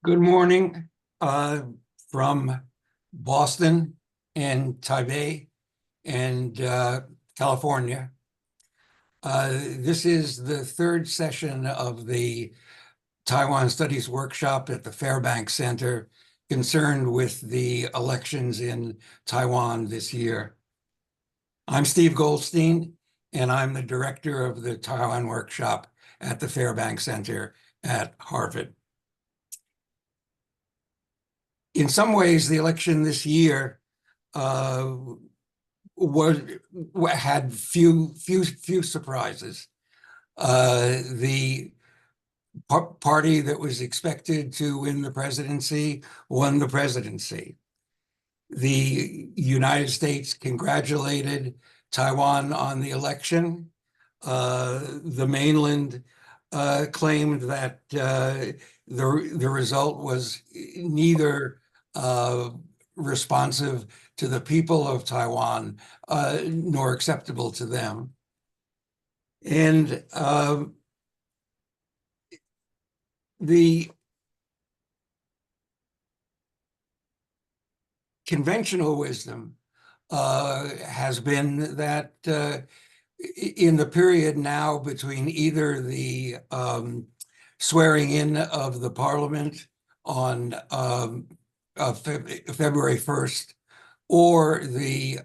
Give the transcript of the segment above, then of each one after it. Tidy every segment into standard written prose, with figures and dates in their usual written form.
Good morning from Boston and Taipei and California. This is the third session of the Taiwan Studies Workshop at the Fairbank Center concerned with the elections in Taiwan this year. I'm Steve Goldstein, and I'm the director of the Taiwan Workshop at the Fairbank Center at Harvard. In some ways, the election this year had few surprises. The party that was expected to win the presidency won the presidency. The United States congratulated Taiwan on the election. The mainland claimed that the result was neither responsive to the people of Taiwan nor acceptable to them. And the conventional wisdom has been that in the period now between either the swearing in of the parliament on February 1st or the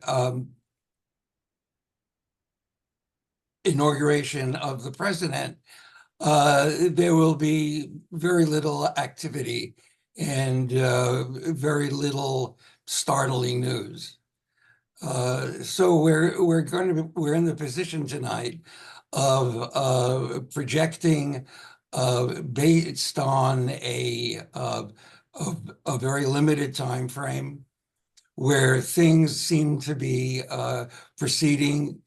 inauguration of the president, there will be very little activity and very little startling news. So we're in the position tonight of projecting based on a very limited time frame where things seem to be proceeding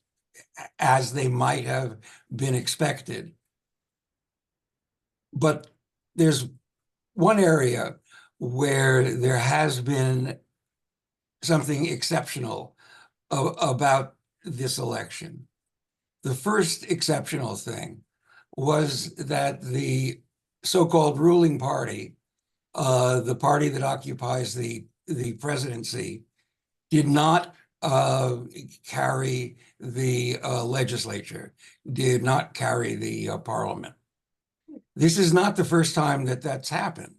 as they might have been expected. But there's one area where there has been something exceptional about this election. The first exceptional thing was that the so-called ruling party, the party that occupies the presidency, did not carry the legislature, did not carry the parliament. This is not the first time that that's happened.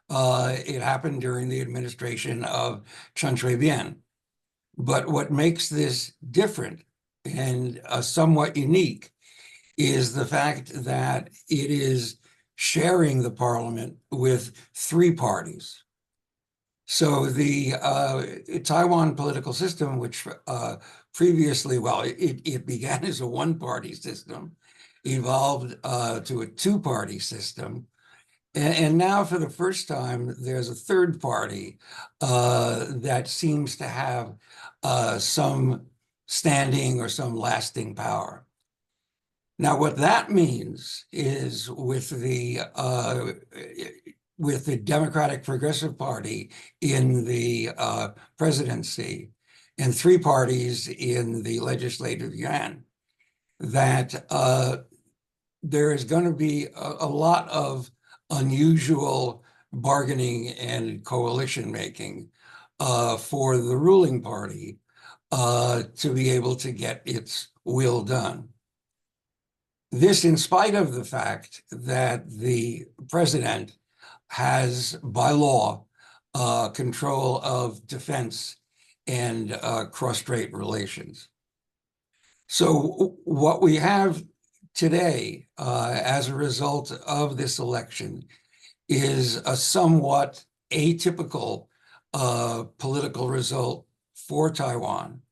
It happened during the administration of Chen Shui-bian. But what makes this different and somewhat unique is the fact that it is sharing the parliament with three parties. So the Taiwan political system, which previously, well, it began as a one-party system, evolved to a two-party system. And now, for the first time, there's a third party that seems to have some standing or some lasting power. Now, what that means is with the Democratic Progressive Party in the presidency and three parties in the Legislative Yuan, that there is going to be a lot of unusual bargaining and coalition making for the ruling party to be able to get its will done. This in spite of the fact that the president has, by law, control of defense and cross-strait relations. So what we have today, as a result of this election, is a somewhat atypical political result for Taiwan.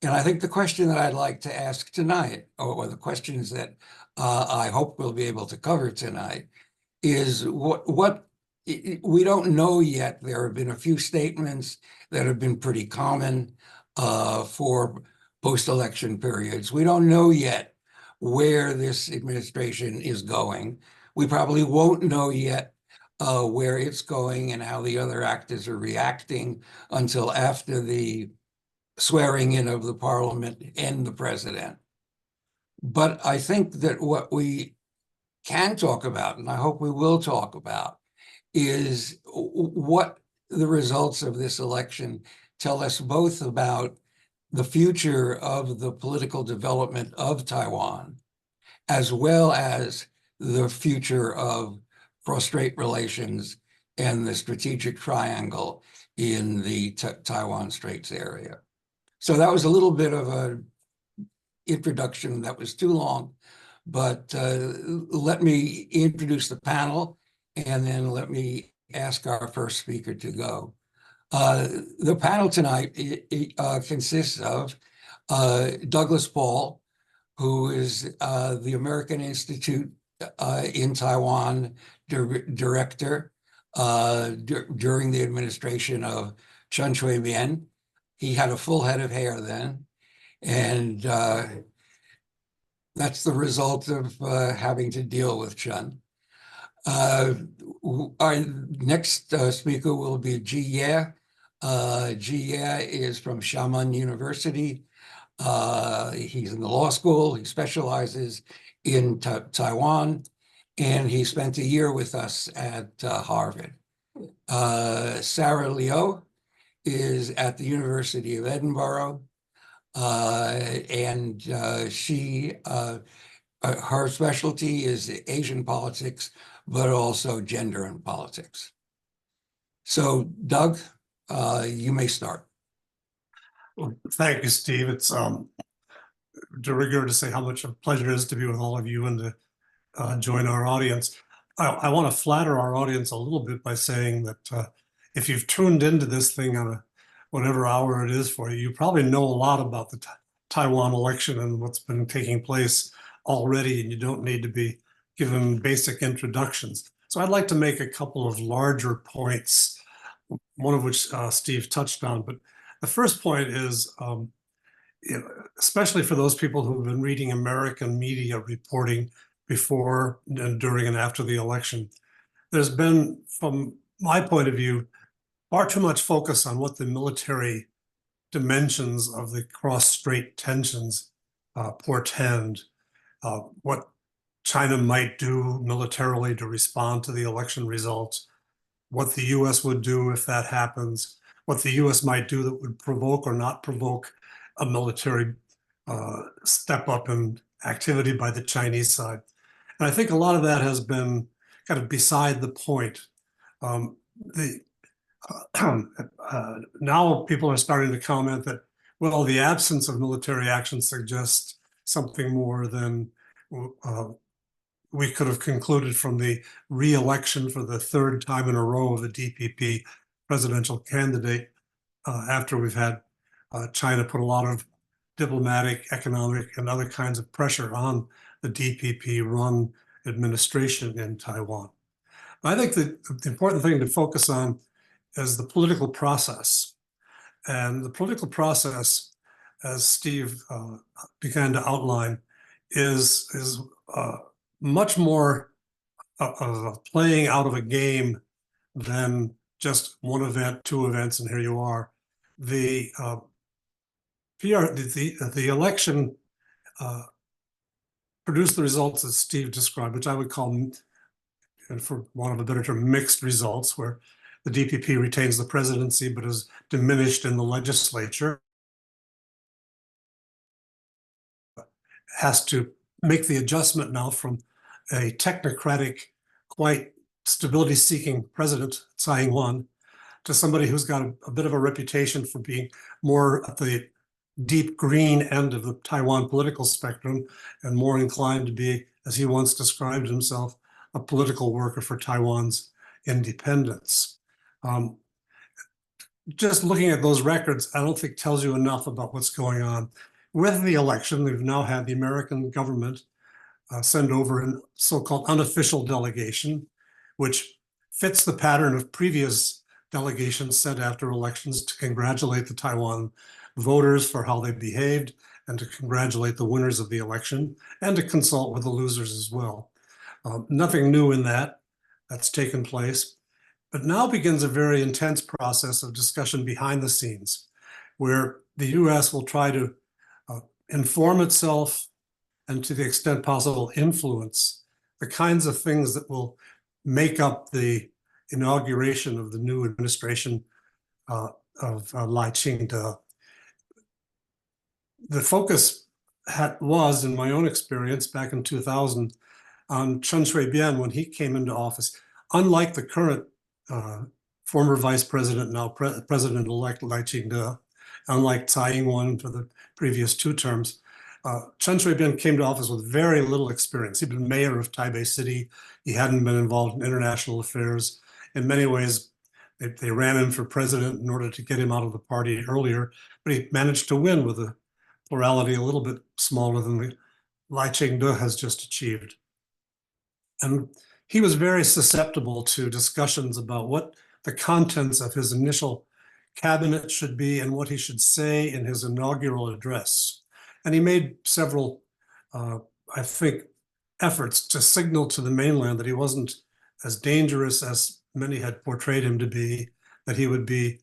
And I think the question that I'd like to ask tonight, or the questions that I hope we'll be able to cover tonight, is what we don't know yet. There have been a few statements that have been pretty common for post-election periods. We don't know yet where this administration is going. We probably won't know yet where it's going and how the other actors are reacting until after the swearing in of the parliament and the president. But I think that what we can talk about, and I hope we will talk about, is what the results of this election tell us both about the future of the political development of Taiwan, as well as the future of cross-strait relations and the strategic triangle in the Taiwan Straits area. So that was a little bit of an introduction that was too long, but let me introduce the panel, and then let me ask our first speaker to go. The panel tonight consists of Douglas Paal, who is the American Institute in Taiwan director during the administration of Chen Shui-bian. He had a full head of hair then, and that's the result of having to deal with Chen. Our next speaker will be Ji Ye. Ji Ye is from Xiamen University. He's in the law school. He specializes in Taiwan, and he spent a year with us at Harvard. Sarah Liu is at the University of Edinburgh, and her specialty is Asian politics, but also gender and politics. So, Doug, you may start. Well, thank you, Steve. It's de rigueur to say how much a pleasure it is to be with all of you and to join our audience. I want to flatter our audience a little bit by saying that if you've tuned into this thing on whatever hour it is for you, you probably know a lot about the Taiwan election and what's been taking place already, and you don't need to be given basic introductions. So I'd like to make a couple of larger points, one of which Steve touched on. But the first point is, especially for those people who've been reading American media reporting before and during and after the election, there's been, from my point of view, far too much focus on what the military dimensions of the cross-strait tensions portend, what China might do militarily to respond to the election results, what the US would do if that happens, what the US might do that would provoke or not provoke a military step up in activity by the Chinese side. And I think a lot of that has been kind of beside the point. Now people are starting to comment that, well, the absence of military action suggests something more than we could have concluded from the re-election for the third time in a row of the DPP presidential candidate after we've had China put a lot of diplomatic, economic, and other kinds of pressure on the DPP-run administration in Taiwan. I think that the important thing to focus on is the political process. And the political process, as Steve began to outline, is much more of playing out of a game than just one event, two events, and here you are. The election produced the results as Steve described, which I would call, and for want of a better term, mixed results, where the DPP retains the presidency but is diminished in the legislature, has to make the adjustment now from a technocratic, quite stability-seeking president, Tsai Ing-wen, to somebody who's got a bit of a reputation for being more at the deep green end of the Taiwan political spectrum and more inclined to be, as he once described himself, a political worker for Taiwan's independence. Just looking at those records, I don't think tells you enough about what's going on. With the election, we've now had the American government send over a so-called unofficial delegation, which fits the pattern of previous delegations sent after elections to congratulate the Taiwan voters for how they behaved and to congratulate the winners of the election and to consult with the losers as well. Nothing new in that. That's taken place. But now begins a very intense process of discussion behind the scenes, where the US will try to inform itself and, to the extent possible, influence the kinds of things that will make up the inauguration of the new administration of Lai Ching-te. The focus was, in my own experience back in 2000, on Chen Shui-bian when he came into office. Unlike the current former vice president, now president-elect Lai Ching-te, unlike Tsai Ing-wen for the previous 2 terms, Chen Shui-bian came to office with very little experience. He'd been mayor of Taipei City. He hadn't been involved in international affairs. In many ways, they ran him for president in order to get him out of the party earlier, but he managed to win with a plurality a little bit smaller than the Lai Ching-te has just achieved. And he was very susceptible to discussions about what the contents of his initial cabinet should be and what he should say in his inaugural address. And he made several, I think, efforts to signal to the mainland that he wasn't as dangerous as many had portrayed him to be, that he would be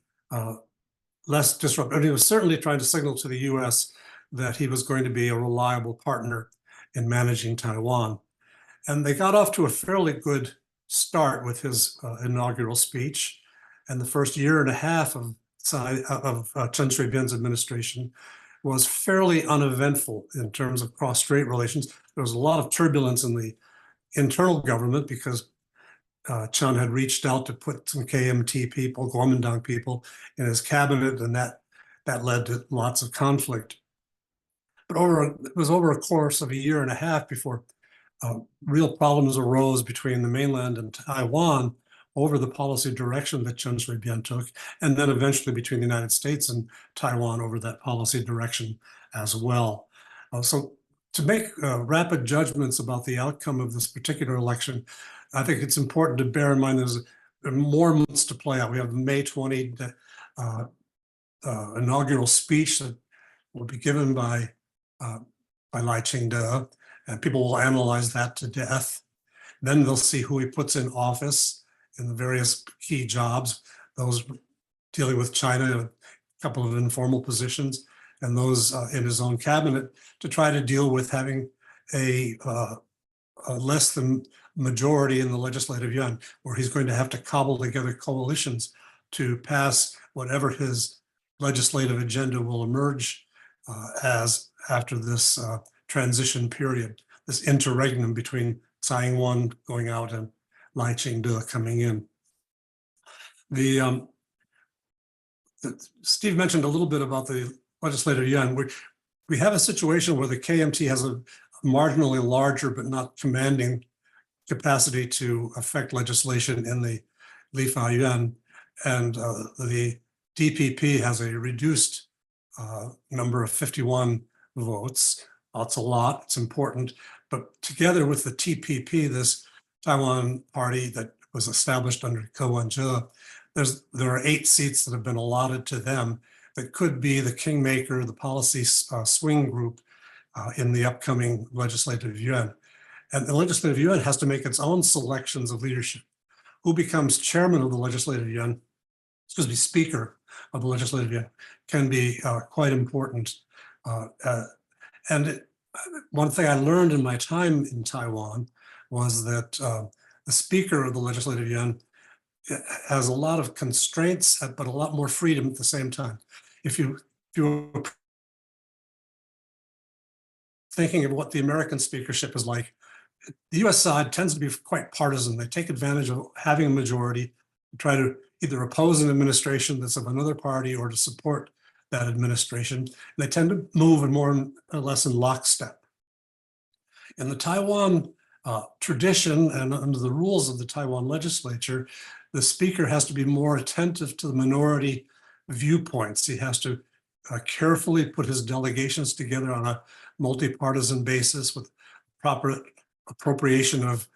less disruptive. And he was certainly trying to signal to the US that he was going to be a reliable partner in managing Taiwan. And they got off to a fairly good start with his inaugural speech. And the first year and a half of Chen Shui-bian's administration was fairly uneventful in terms of cross-strait relations. There was a lot of turbulence in the internal government because Chen had reached out to put some KMT people, Kuomintang people, in his cabinet, and that led to lots of conflict. But it was over a course of a year and a half before real problems arose between the mainland and Taiwan over the policy direction that Chen Shui-bian took, and then eventually between the United States and Taiwan over that policy direction as well. So to make rapid judgments about the outcome of this particular election, I think it's important to bear in mind there's more months to play out. We have the May 20 inaugural speech that will be given by Lai Ching-te, and people will analyze that to death. Then they'll see who he puts in office in the various key jobs, those dealing with China, a couple of informal positions, and those in his own cabinet to try to deal with having a less than majority in the Legislative Yuan, where he's going to have to cobble together coalitions to pass whatever his legislative agenda will emerge as after this transition period, this interregnum between Tsai Ing-wen going out and Lai Ching-te coming in. Steve mentioned a little bit about the Legislative Yuan. We have a situation where the KMT has a marginally larger but not commanding capacity to affect legislation in the Li Fa Yuan, and the DPP has a reduced number of 51 votes. That's a lot, it's important, but together with the TPP, this Taiwan party that was established under Ko Wen-je, there are 8 seats that have been allotted to them that could be the kingmaker, the policy swing group in the upcoming Legislative Yuan. And the Legislative Yuan has to make its own selections of leadership. Who becomes chairman of the Legislative Yuan, speaker of the Legislative Yuan, can be quite important. One thing I learned in my time in Taiwan was that the speaker of the Legislative Yuan has a lot of constraints, but a lot more freedom at the same time. If you're thinking of what the American speakership is like, the US side tends to be quite partisan. They take advantage of having a majority, try to either oppose an administration that's of another party or to support that administration. And they tend to move in more or less in lockstep. In the Taiwan tradition and under the rules of the Taiwan legislature, the speaker has to be more attentive to the minority viewpoints. He has to carefully put his delegations together on a multi-partisan basis with proper appropriation of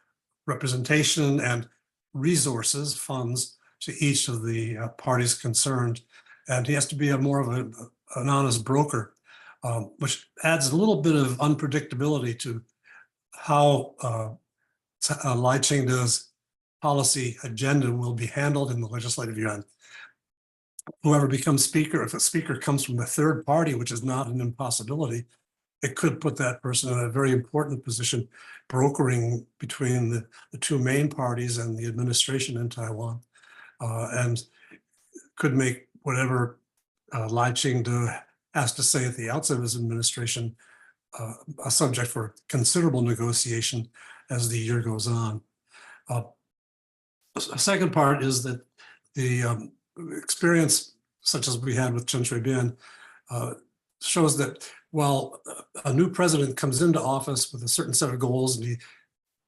representation and resources, funds, to each of the parties concerned. And he has to be more of an honest broker, which adds a little bit of unpredictability to how Lai Ching-te's policy agenda will be handled in the Legislative Yuan. Whoever becomes speaker, if a speaker comes from the third party, which is not an impossibility, it could put that person in a very important position, brokering between the two main parties and the administration in Taiwan, and could make whatever Lai Ching-te has to say at the outset of his administration a subject for considerable negotiation as the year goes on. A second part is that the experience, such as we had with Chen Shui-bian, shows that while a new president comes into office with a certain set of goals and he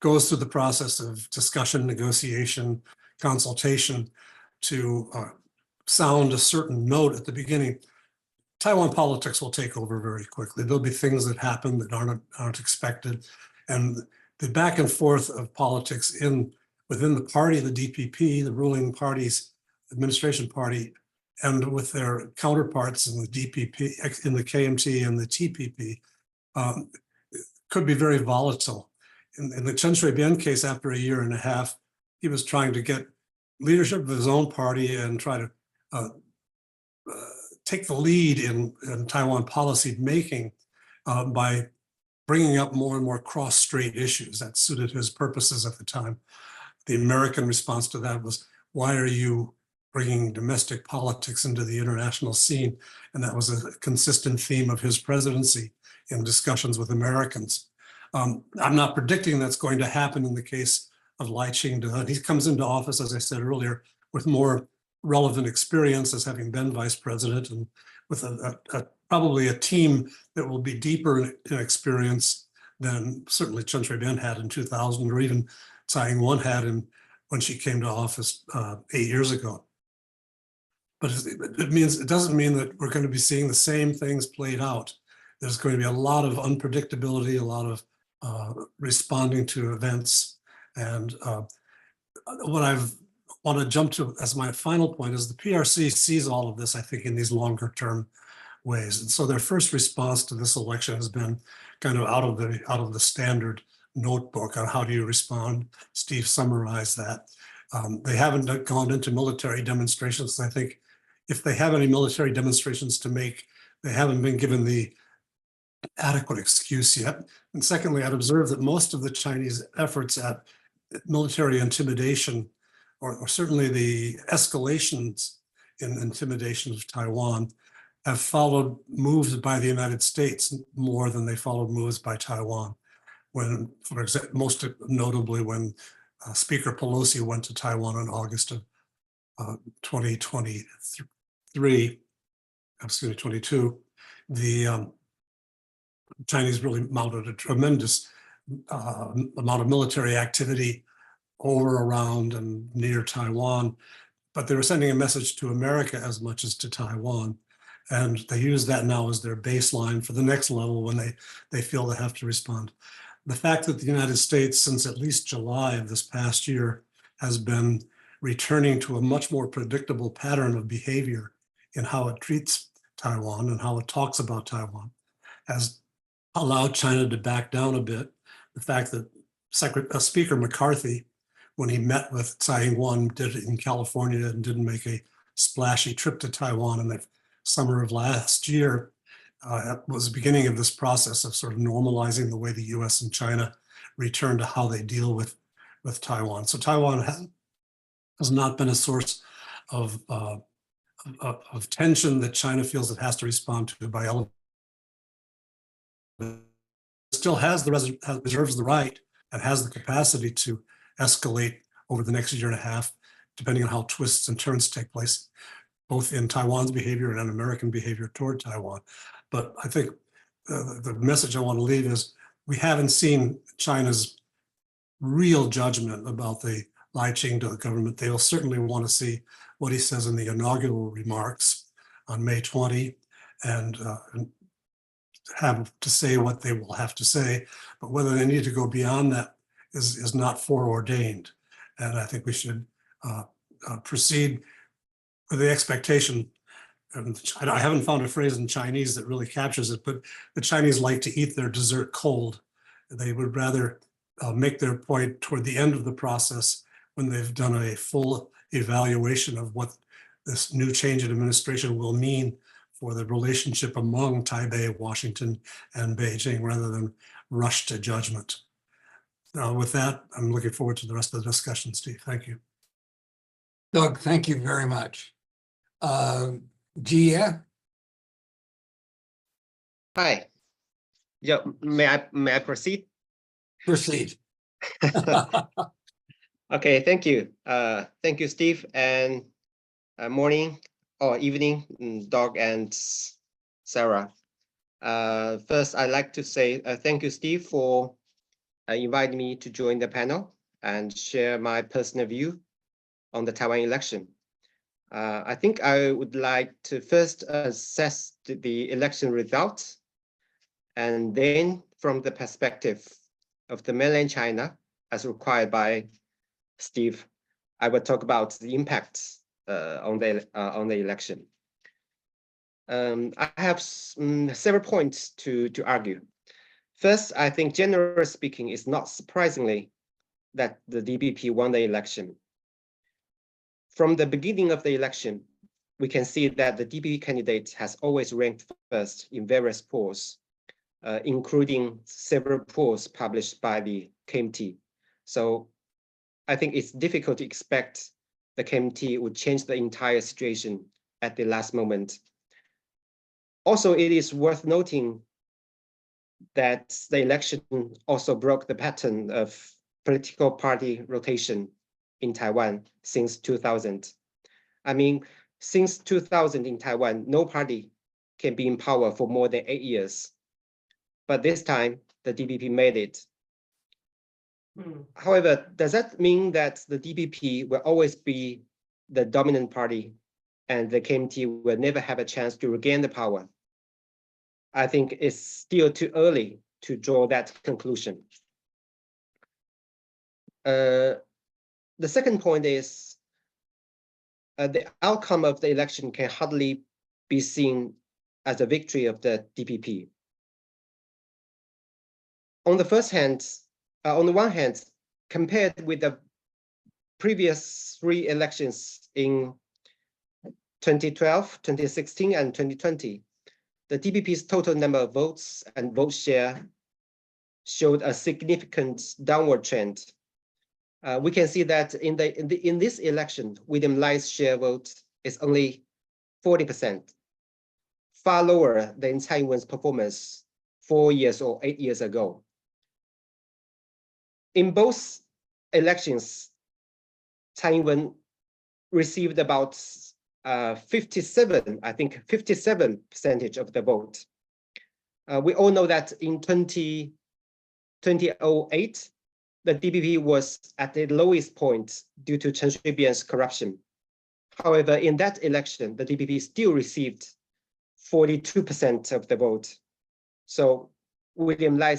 goes through the process of discussion, negotiation, consultation to sound a certain note at the beginning, Taiwan politics will take over very quickly. There'll be things that happen that aren't expected. And the back and forth of politics within the party, the DPP, the ruling party's administration party, and with their counterparts in the DPP, in the KMT and the TPP, could be very volatile. In the Chen Shui-bian case, after a year and a half, he was trying to get leadership of his own party and try to take the lead in Taiwan policy making by bringing up more and more cross-strait issues that suited his purposes at the time. The American response to that was, why are you bringing domestic politics into the international scene? And that was a consistent theme of his presidency in discussions with Americans. I'm not predicting that's going to happen in the case of Lai Ching-te. He comes into office, as I said earlier, with more relevant experience as having been vice president and with probably a team that will be deeper in experience than certainly Chen Shui-bian had in 2000 or even Tsai Ing-wen had when she came to office 8 years ago. But it doesn't mean that we're going to be seeing the same things played out. There's going to be a lot of unpredictability, a lot of responding to events. And what I've want to jump to as my final point is the PRC sees all of this, I think, in these longer term ways. And so their first response to this election has been kind of out of the standard notebook on how do you respond. Steve summarized that. They haven't gone into military demonstrations. I think if they have any military demonstrations to make, they haven't been given the adequate excuse yet. And secondly, I'd observed that most of the Chinese efforts at military intimidation, or certainly the escalations in intimidation of Taiwan, have followed moves by the United States more than they followed moves by Taiwan. When, for example, most notably when Speaker Pelosi went to Taiwan in August of 2022, the Chinese really mounted a tremendous amount of military activity over, around, and near Taiwan, but they were sending a message to America as much as to Taiwan. And they use that now as their baseline for the next level when they feel they have to respond. The fact that the United States, since at least July of this past year, has been returning to a much more predictable pattern of behavior in how it treats Taiwan and how it talks about Taiwan, has allowed China to back down a bit. The fact that Speaker McCarthy, when he met with Tsai Ing-wen, did it in California and didn't make a splashy trip to Taiwan in the summer of last year, was the beginning of this process of sort of normalizing the way the US and China return to how they deal with Taiwan. So Taiwan has not been a source of tension that China feels it has to respond to by elevating. It still has reserves the right and has the capacity to escalate over the next year and a half, depending on how twists and turns take place, both in Taiwan's behavior and in American behavior toward Taiwan. But I think the message I want to leave is we haven't seen China's real judgment about the Lai Ching-te government. They will certainly want to see what he says in the inaugural remarks on May 20 and have to say what they will have to say. But whether they need to go beyond that is not foreordained. And I think we should proceed with the expectation. And I haven't found a phrase in Chinese that really captures it, but the Chinese like to eat their dessert cold. They would rather make their point toward the end of the process when they've done a full evaluation of what this new change in administration will mean for the relationship among Taipei, Washington, and Beijing rather than rush to judgment. With that, I'm looking forward to the rest of the discussion, Steve. Thank you. Doug, thank you very much. Gia? Hi. Yeah, may I proceed? Proceed. Okay, thank you. Thank you, Steve, and morning or evening, Doug and Sarah. First, I'd like to say thank you, Steve, for inviting me to join the panel and share my personal view on the Taiwan election. I think I would like to first assess the election results, and then from the perspective of the mainland China, as required by Steve, I will talk about the impacts on the election. I have several points to argue. First, I think generally speaking, it's not surprisingly that the DPP won the election. From the beginning of the election, we can see that the DPP candidate has always ranked first in various polls, including several polls published by the KMT. So I think it's difficult to expect the KMT would change the entire situation at the last moment. Also, it is worth noting that the election also broke the pattern of political party rotation in Taiwan since 2000. I mean, since 2000 in Taiwan, no party can be in power for more than 8 years. But this time, the DPP made it. However, does that mean that the DPP will always be the dominant party and the KMT will never have a chance to regain the power? I think it's still too early to draw that conclusion. The second point is the outcome of the election can hardly be seen as a victory of the DPP. On the one hand, compared with the previous 3 elections in 2012, 2016, and 2020, the DPP's total number of votes and vote share showed a significant downward trend. We can see that in this election, William Lai's share vote is only 40%, far lower than Tsai Ing-wen's performance 4 years or 8 years ago. In both elections, Tsai Ing-wen received about 57% of the vote. We all know that in 2008, the DPP was at the lowest point due to Chen Shui-bian's corruption. However, in that election, the DPP still received 42% of the vote. So William Lai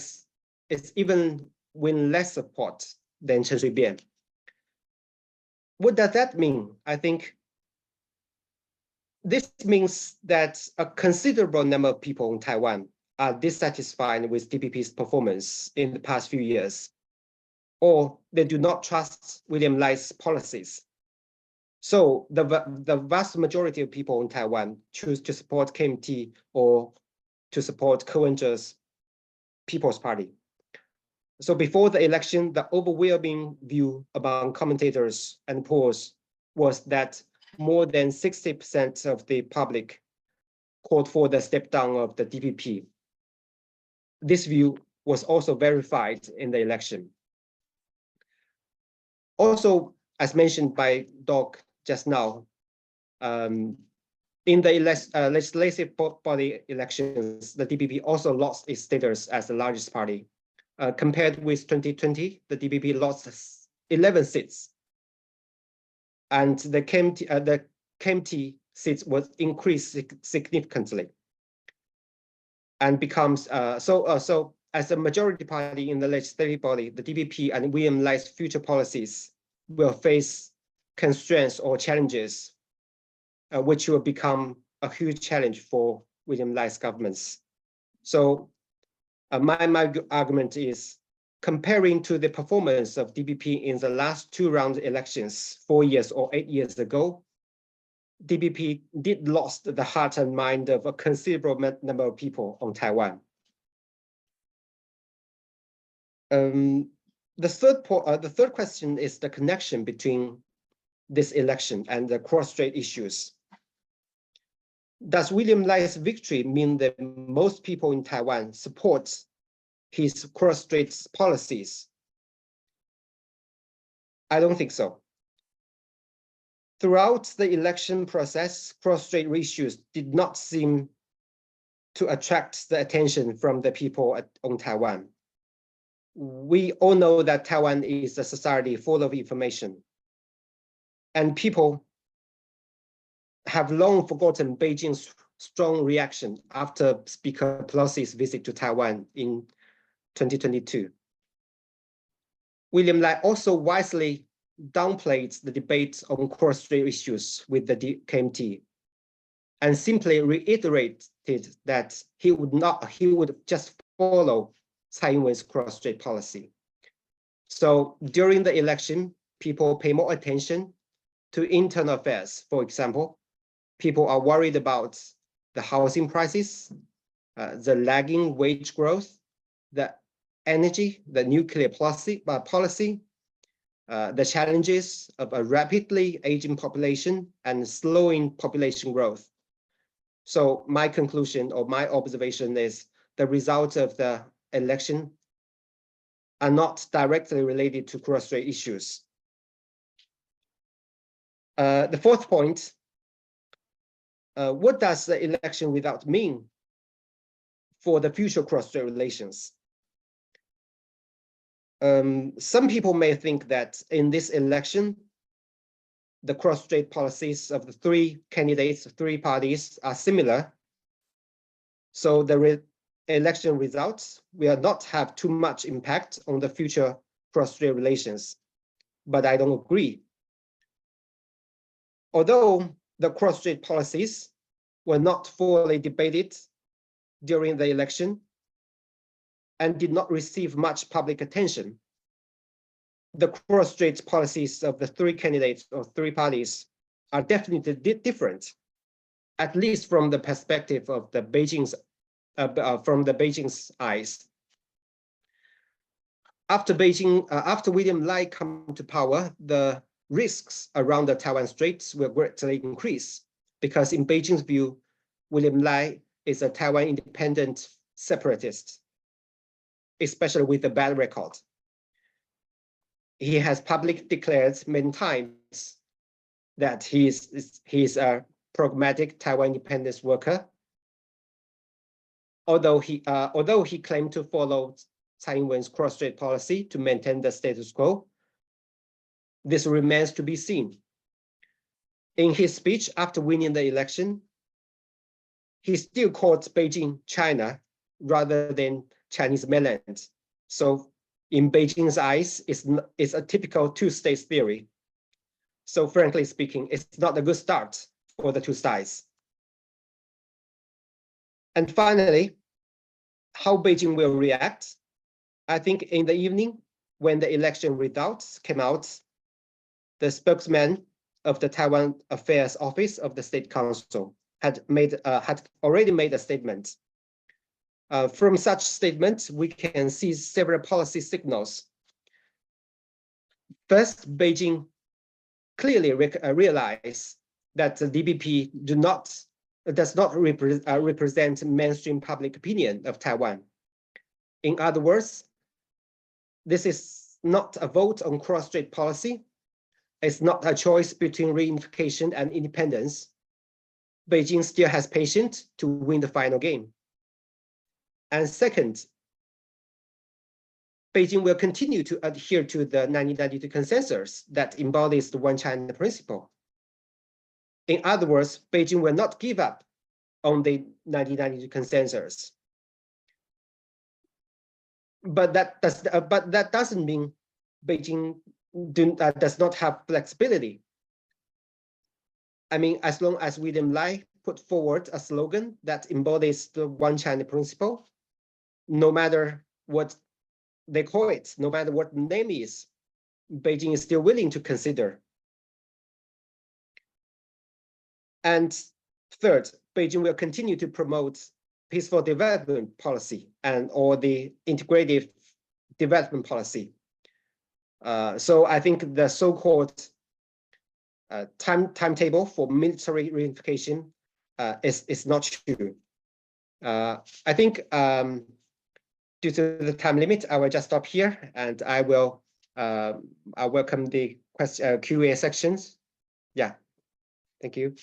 is even win less support than Chen Shui-bian. What does that mean? I think this means that a considerable number of people in Taiwan are dissatisfied with DPP's performance in the past few years, or they do not trust William Lai's policies. So the vast majority of people in Taiwan choose to support KMT or to support Ko Wen-je's People's Party. So before the election, the overwhelming view among commentators and polls was that more than 60% of the public called for the step down of the DPP. This view was also verified in the election. Also, as mentioned by Doc just now, in the legislative body elections, the DPP also lost its status as the largest party. Compared with 2020, the DPP lost 11 seats, and the KMT seats was increased significantly, and becomes so as a majority party in the legislative body, the DPP and William Lai's future policies will face constraints or challenges, which will become a huge challenge for William Lai's governments. So my argument is, comparing to the performance of DPP in the last 2 round elections 4 years or 8 years ago, DBP did lost the heart and mind of a considerable number of people on Taiwan. The third question is the connection between this election and the cross-strait issues. Does William Lai's victory mean that most people in Taiwan support his cross-strait policies? I don't think so. Throughout the election process, cross-strait issues did not seem to attract the attention from the people on Taiwan. We all know that Taiwan is a society full of information, and people have long forgotten Beijing's strong reaction after Speaker Pelosi's visit to Taiwan in 2022. William Lai also wisely downplayed the debate on cross-strait issues with the KMT and simply reiterated that he would just follow Tsai Ing-wen's cross-strait policy. So during the election, people pay more attention to internal affairs. For example, people are worried about the housing prices, the lagging wage growth, the energy, the nuclear policy, the challenges of a rapidly aging population and slowing population growth. So my conclusion or my observation is the results of the election are not directly related to cross-strait issues. The fourth point, what does the election result mean for the future cross-strait relations? Some people may think that in this election, the cross-strait policies of the three candidates, three parties are similar. So the election results will not have too much impact on the future cross-strait relations, but I don't agree. Although the cross-strait policies were not fully debated during the election and did not receive much public attention, the cross-strait policies of the three candidates or three parties are definitely different, at least from the perspective of the Beijing's eyes. After William Lai came to power, the risks around the Taiwan Straits will greatly increase because in Beijing's view, William Lai is a Taiwan independent separatist, especially with a bad record. He has publicly declared many times that he is a pragmatic Taiwan independence worker. Although he claimed to follow Tsai Ing-wen's cross-strait policy to maintain the status quo, this remains to be seen. In his speech after winning the election, he still called Beijing China rather than Chinese mainland. So in Beijing's eyes, it's a typical two-state theory. So frankly speaking, it's not a good start for the two sides. And finally, how Beijing will react. I think in the evening, when the election results came out, the spokesman of the Taiwan Affairs Office of the State Council had already made a statement. From such statements, we can see several policy signals. First, Beijing clearly realized that the DBP does not represent mainstream public opinion of Taiwan. In other words, this is not a vote on cross-strait policy. It's not a choice between reunification and independence. Beijing still has patience to win the final game. And second, Beijing will continue to adhere to the 1992 consensus that embodies the One China principle. In other words, Beijing will not give up on the 1992 consensus. But that doesn't mean Beijing does not have flexibility. I mean, as long as William Lai put forward a slogan that embodies the One China principle, no matter what they call it, no matter what the name is, Beijing is still willing to consider. And third, Beijing will continue to promote peaceful development policy or the integrative development policy. So I think the so-called timetable for military reunification is not true. I think due to the time limit, I will just stop here, and I will I welcome the Q&A sections. Yeah, thank you.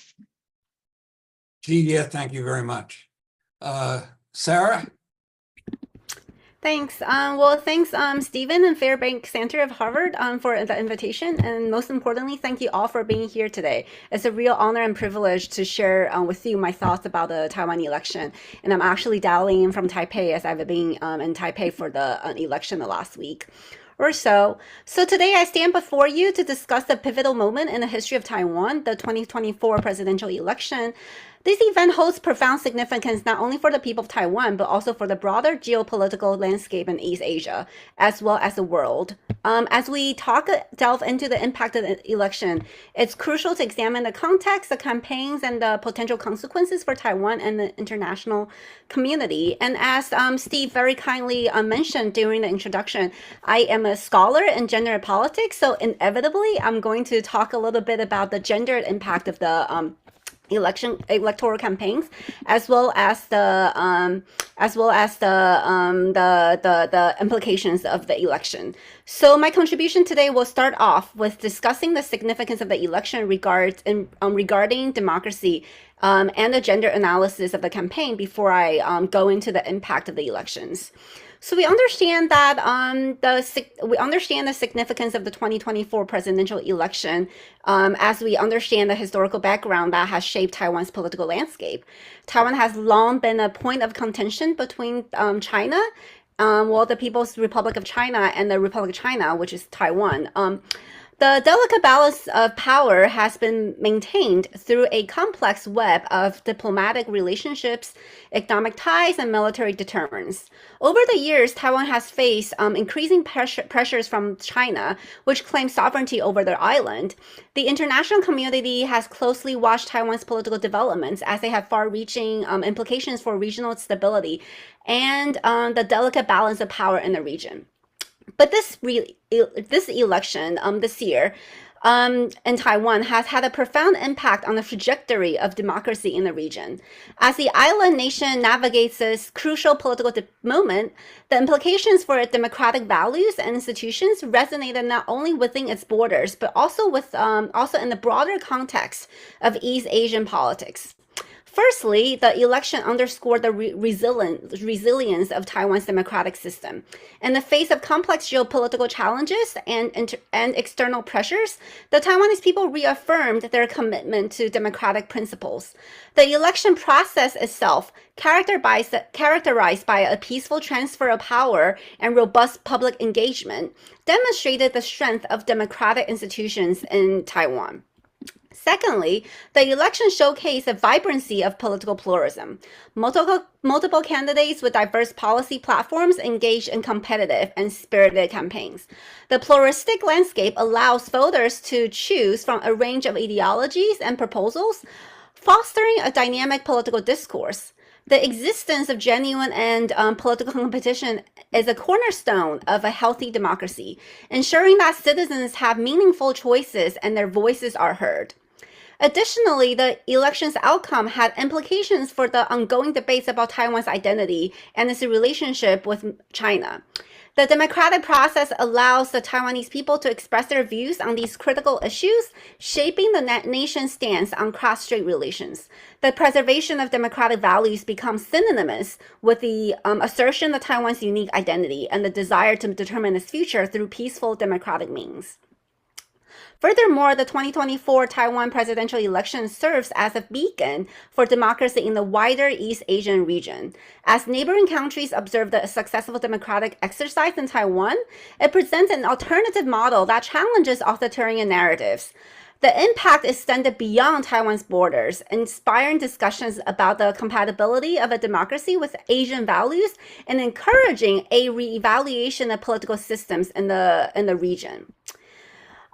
Yeah, thank you very much. Sarah? Thanks. Well, thanks, Steven and Fairbank Center of Harvard for the invitation. And most importantly, thank you all for being here today. It's a real honor and privilege to share with you my thoughts about the Taiwan election. And I'm actually dialing in from Taipei, as I've been in Taipei for the election the last week or so. So today I stand before you to discuss the pivotal moment in the history of Taiwan, the 2024 presidential election. This event holds profound significance not only for the people of Taiwan, but also for the broader geopolitical landscape in East Asia, as well as the world. As we delve into the impact of the election, it's crucial to examine the context, the campaigns, and the potential consequences for Taiwan and the international community. And as Steve very kindly mentioned during the introduction, I am a scholar in gender politics, so inevitably I'm going to talk a little bit about the gendered impact of the electoral campaigns, as well as the implications of the election. So my contribution today will start off with discussing the significance of the election regarding democracy and the gender analysis of the campaign before I go into the impact of the elections. So we understand that the significance of the 2024 presidential election as we understand the historical background that has shaped Taiwan's political landscape. Taiwan has long been a point of contention between China, the People's Republic of China, and the Republic of China, which is Taiwan. The delicate balance of power has been maintained through a complex web of diplomatic relationships, economic ties, and military deterrence. Over the years, Taiwan has faced increasing pressures from China, which claims sovereignty over their island. The international community has closely watched Taiwan's political developments as they have far-reaching implications for regional stability and the delicate balance of power in the region. But this election this year in Taiwan has had a profound impact on the trajectory of democracy in the region. As the island nation navigates this crucial political moment, the implications for its democratic values and institutions resonated not only within its borders, but also in the broader context of East Asian politics. Firstly, the election underscored the resilience of Taiwan's democratic system. In the face of complex geopolitical challenges and external pressures, the Taiwanese people reaffirmed their commitment to democratic principles. The election process itself, characterized by a peaceful transfer of power and robust public engagement, demonstrated the strength of democratic institutions in Taiwan. Secondly, the election showcased the vibrancy of political pluralism. Multiple candidates with diverse policy platforms engaged in competitive and spirited campaigns. The pluralistic landscape allows voters to choose from a range of ideologies and proposals, fostering a dynamic political discourse. The existence of genuine and political competition is a cornerstone of a healthy democracy, ensuring that citizens have meaningful choices and their voices are heard. Additionally, the election's outcome had implications for the ongoing debates about Taiwan's identity and its relationship with China. The democratic process allows the Taiwanese people to express their views on these critical issues, shaping the nation's stance on cross-strait relations. The preservation of democratic values becomes synonymous with the assertion of Taiwan's unique identity and the desire to determine its future through peaceful democratic means. Furthermore, the 2024 Taiwan presidential election serves as a beacon for democracy in the wider East Asian region. As neighboring countries observe the successful democratic exercise in Taiwan, it presents an alternative model that challenges authoritarian narratives. The impact extended beyond Taiwan's borders, inspiring discussions about the compatibility of a democracy with Asian values and encouraging a reevaluation of political systems in the region.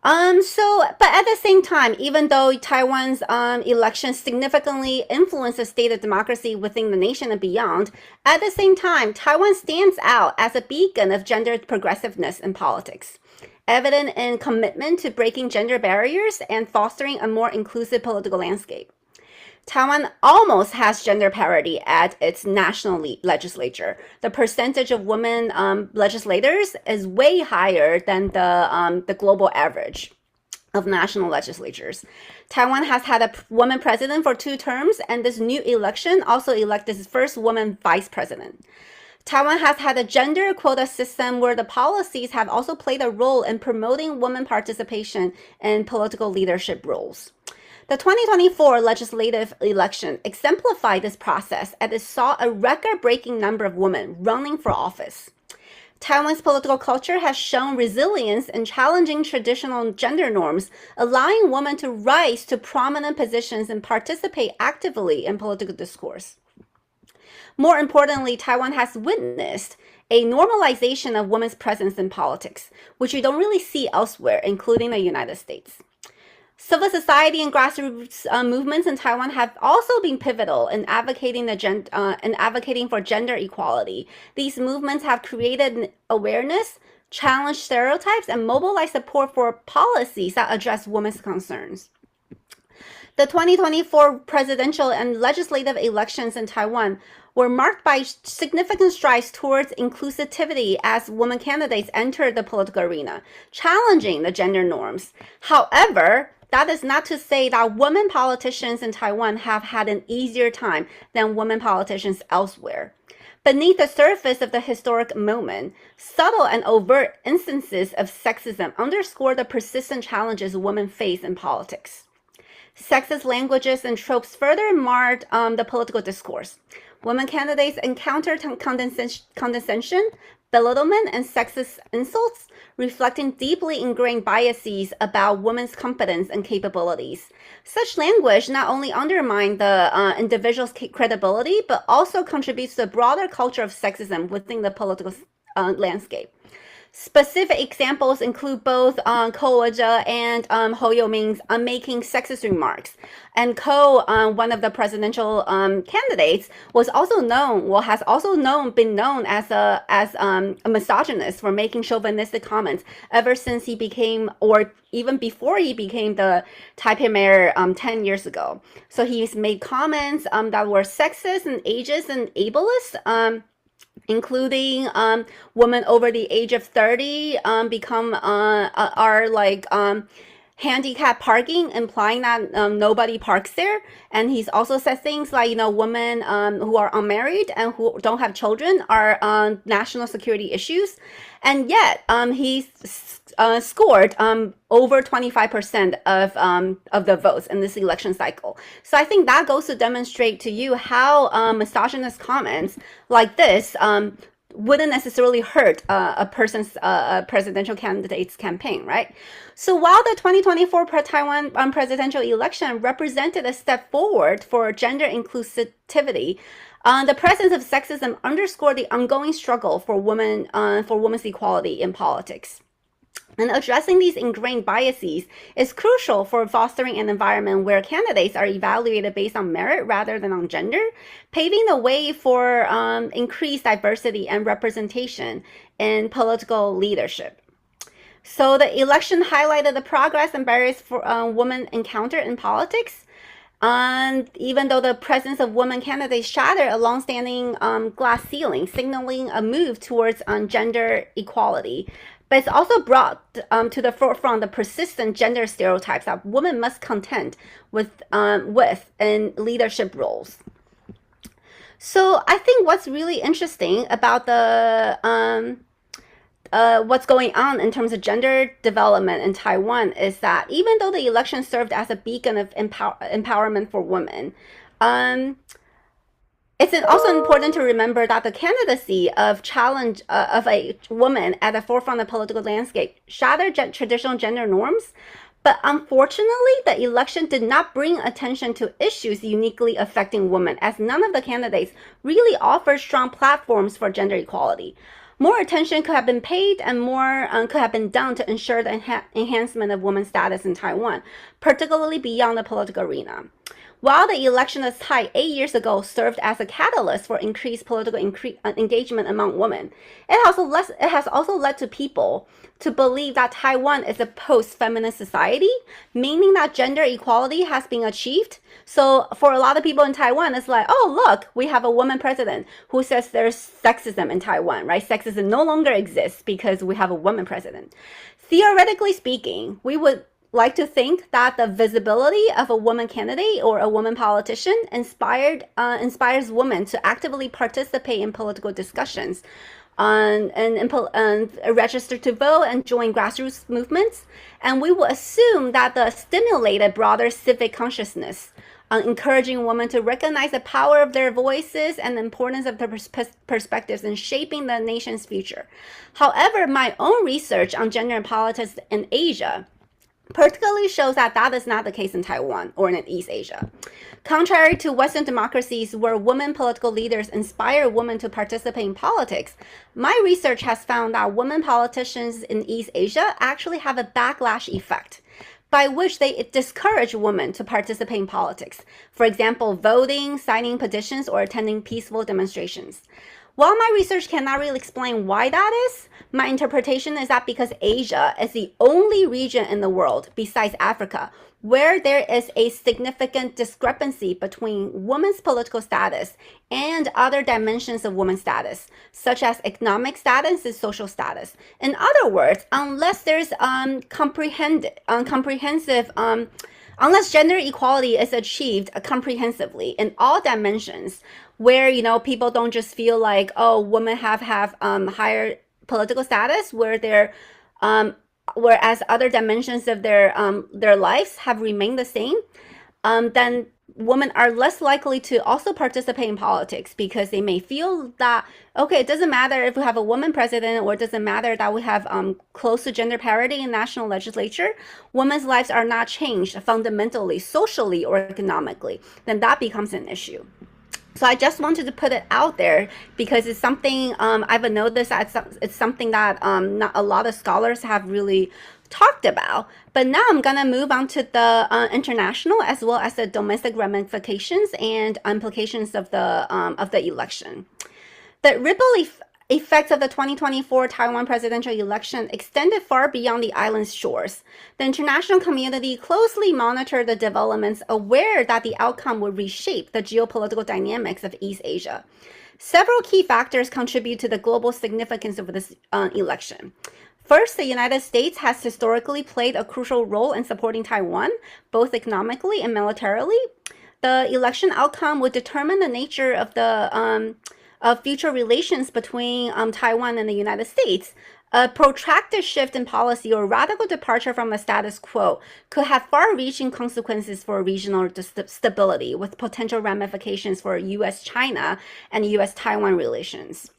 But at the same time, even though Taiwan's election significantly influenced the state of democracy within the nation and beyond, at the same time, Taiwan stands out as a beacon of gender progressiveness in politics, evident in commitment to breaking gender barriers and fostering a more inclusive political landscape. Taiwan almost has gender parity at its national legislature. The percentage of women legislators is way higher than the global average of national legislatures. Taiwan has had a woman president for 2 terms, and this new election also elected its first woman vice president. Taiwan has had a gender quota system where the policies have also played a role in promoting women participation in political leadership roles. The 2024 legislative election exemplified this process as it saw a record-breaking number of women running for office. Taiwan's political culture has shown resilience in challenging traditional gender norms, allowing women to rise to prominent positions and participate actively in political discourse. More importantly, Taiwan has witnessed a normalization of women's presence in politics, which you don't really see elsewhere, including the United States. Civil society and grassroots movements in Taiwan have also been pivotal in advocating for gender equality. These movements have created awareness, challenged stereotypes, and mobilized support for policies that address women's concerns. The 2024 presidential and legislative elections in Taiwan were marked by significant strides towards inclusivity as women candidates entered the political arena, challenging the gender norms. However, that is not to say that women politicians in Taiwan have had an easier time than women politicians elsewhere. Beneath the surface of the historic moment, subtle and overt instances of sexism underscore the persistent challenges women face in politics. Sexist languages and tropes further marred the political discourse. Women candidates encountered condescension, belittlement, and sexist insults, reflecting deeply ingrained biases about women's competence and capabilities. Such language not only undermines the individual's credibility, but also contributes to the broader culture of sexism within the political landscape. Specific examples include both Ko Wej-je and Ho Yo-ming's making sexist remarks. And Ko, one of the presidential candidates, has also been known as a misogynist for making chauvinistic comments ever since he became, or even before he became the Taipei mayor 10 years ago. So he's made comments that were sexist and ageist and ableist, including women over the age of 30 are like handicap parking, implying that nobody parks there. And he's also said things like, women who are unmarried and who don't have children are national security issues. And yet he's scored over 25% of the votes in this election cycle. So I think that goes to demonstrate to you how misogynist comments like this wouldn't necessarily hurt a person's presidential candidate's campaign, right? So while the 2024 Taiwan presidential election represented a step forward for gender inclusivity, the presence of sexism underscored the ongoing struggle for women's equality in politics. And addressing these ingrained biases is crucial for fostering an environment where candidates are evaluated based on merit rather than on gender, paving the way for increased diversity and representation in political leadership. So the election highlighted the progress and barriers for women encountered in politics. And even though the presence of women candidates shattered a longstanding glass ceiling, signaling a move towards gender equality, but it's also brought to the forefront the persistent gender stereotypes that women must contend with in leadership roles. So I think what's really interesting about the what's going on in terms of gender development in Taiwan is that even though the election served as a beacon of empowerment for women, it's also important to remember that the candidacy of a woman at the forefront of the political landscape shattered traditional gender norms. But unfortunately, the election did not bring attention to issues uniquely affecting women, as none of the candidates really offered strong platforms for gender equality. More attention could have been paid and more could have been done to ensure the enhancement of women's status in Taiwan, particularly beyond the political arena. While the election of Tsai 8 years ago served as a catalyst for increased political engagement among women, it has also led to people to believe that Taiwan is a post-feminist society, meaning that gender equality has been achieved. So for a lot of people in Taiwan, it's like, oh, look, we have a woman president who says there's sexism in Taiwan, right? Sexism no longer exists because we have a woman president. Theoretically speaking, we would like to think that the visibility of a woman candidate or a woman politician inspires women to actively participate in political discussions and register to vote and join grassroots movements. And we will assume that the stimulated broader civic consciousness, encouraging women to recognize the power of their voices and the importance of their perspectives in shaping the nation's future. However, my own research on gender and politics in Asia particularly shows that that is not the case in Taiwan or in East Asia. Contrary to Western democracies where women political leaders inspire women to participate in politics, my research has found that women politicians in East Asia actually have a backlash effect by which they discourage women to participate in politics. For example, voting, signing petitions, or attending peaceful demonstrations. While my research cannot really explain why that is, my interpretation is that because Asia is the only region in the world, besides Africa, where there is a significant discrepancy between women's political status and other dimensions of women's status, such as economic status and social status. In other words, unless there's unless gender equality is achieved comprehensively in all dimensions, where, you know, people don't just feel like, oh, women have higher political status, where they're whereas other dimensions of their lives have remained the same, then women are less likely to also participate in politics because they may feel that, okay, it doesn't matter if we have a woman president, or it doesn't matter that we have close to gender parity in national legislature, women's lives are not changed fundamentally, socially or economically, then that becomes an issue. So I just wanted to put it out there because it's something I've noticed that it's something that not a lot of scholars have really talked about. But now I'm going to move on to the international as well as the domestic ramifications and implications of the election. The ripple effects of the 2024 Taiwan presidential election extended far beyond the island's shores. The international community closely monitored the developments, aware that the outcome would reshape the geopolitical dynamics of East Asia. Several key factors contribute to the global significance of this election. First, the United States has historically played a crucial role in supporting Taiwan, both economically and militarily. The election outcome would determine the nature of the future relations between Taiwan and the United States. A protracted shift in policy or radical departure from the status quo could have far-reaching consequences for regional stability, with potential ramifications for U.S.-China and U.S.-Taiwan relations.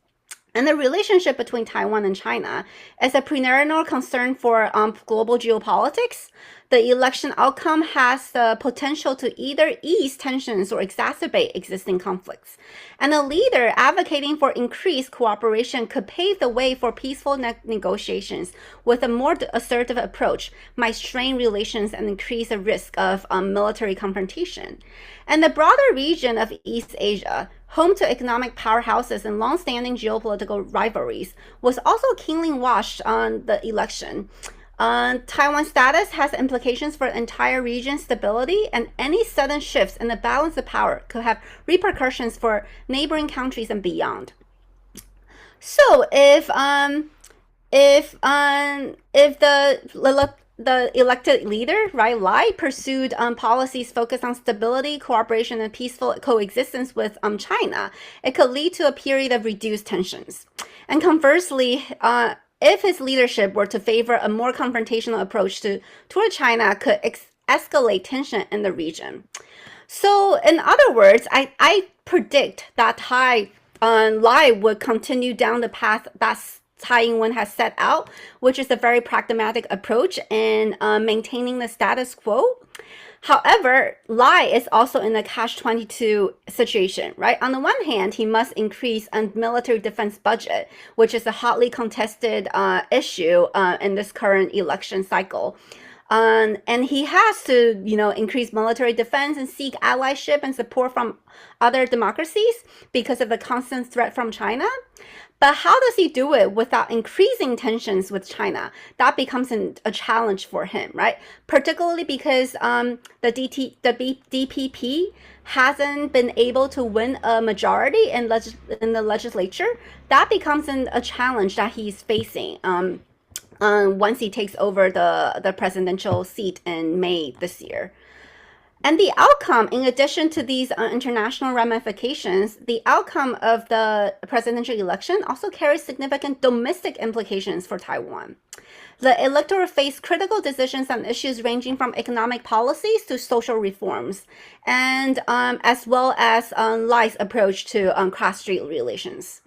And the relationship between Taiwan and China is a perennial concern for global geopolitics. The election outcome has the potential to either ease tensions or exacerbate existing conflicts. And a leader advocating for increased cooperation could pave the way for peaceful negotiations with a more assertive approach, might strain relations and increase the risk of military confrontation. And the broader region of East Asia, home to economic powerhouses and long-standing geopolitical rivalries, was also keenly watched on the election. Taiwan's status has implications for the entire region's stability, and any sudden shifts in the balance of power could have repercussions for neighboring countries and beyond. So, if the elected leader, right, Lai, pursued policies focused on stability, cooperation, and peaceful coexistence with China, it could lead to a period of reduced tensions. And conversely, if his leadership were to favor a more confrontational approach toward China, could escalate tension in the region. So, in other words, I predict that Lai would continue down the path that Tsai Ing-wen has set out, which is a very pragmatic approach in maintaining the status quo. However, Lai is also in a catch-22 situation, right? On the one hand, he must increase a military defense budget, which is a hotly contested issue in this current election cycle. And he has to, increase military defense and seek allyship and support from other democracies because of the constant threat from China. But how does he do it without increasing tensions with China? That becomes a challenge for him, right? Particularly because the DPP hasn't been able to win a majority in the legislature. That becomes a challenge that he's facing once he takes over the presidential seat in May this year. And the outcome, in addition to these international ramifications, the outcome of the presidential election also carries significant domestic implications for Taiwan. The electorate faced critical decisions on issues ranging from economic policies to social reforms, and as well as Lai's approach to cross-strait relations.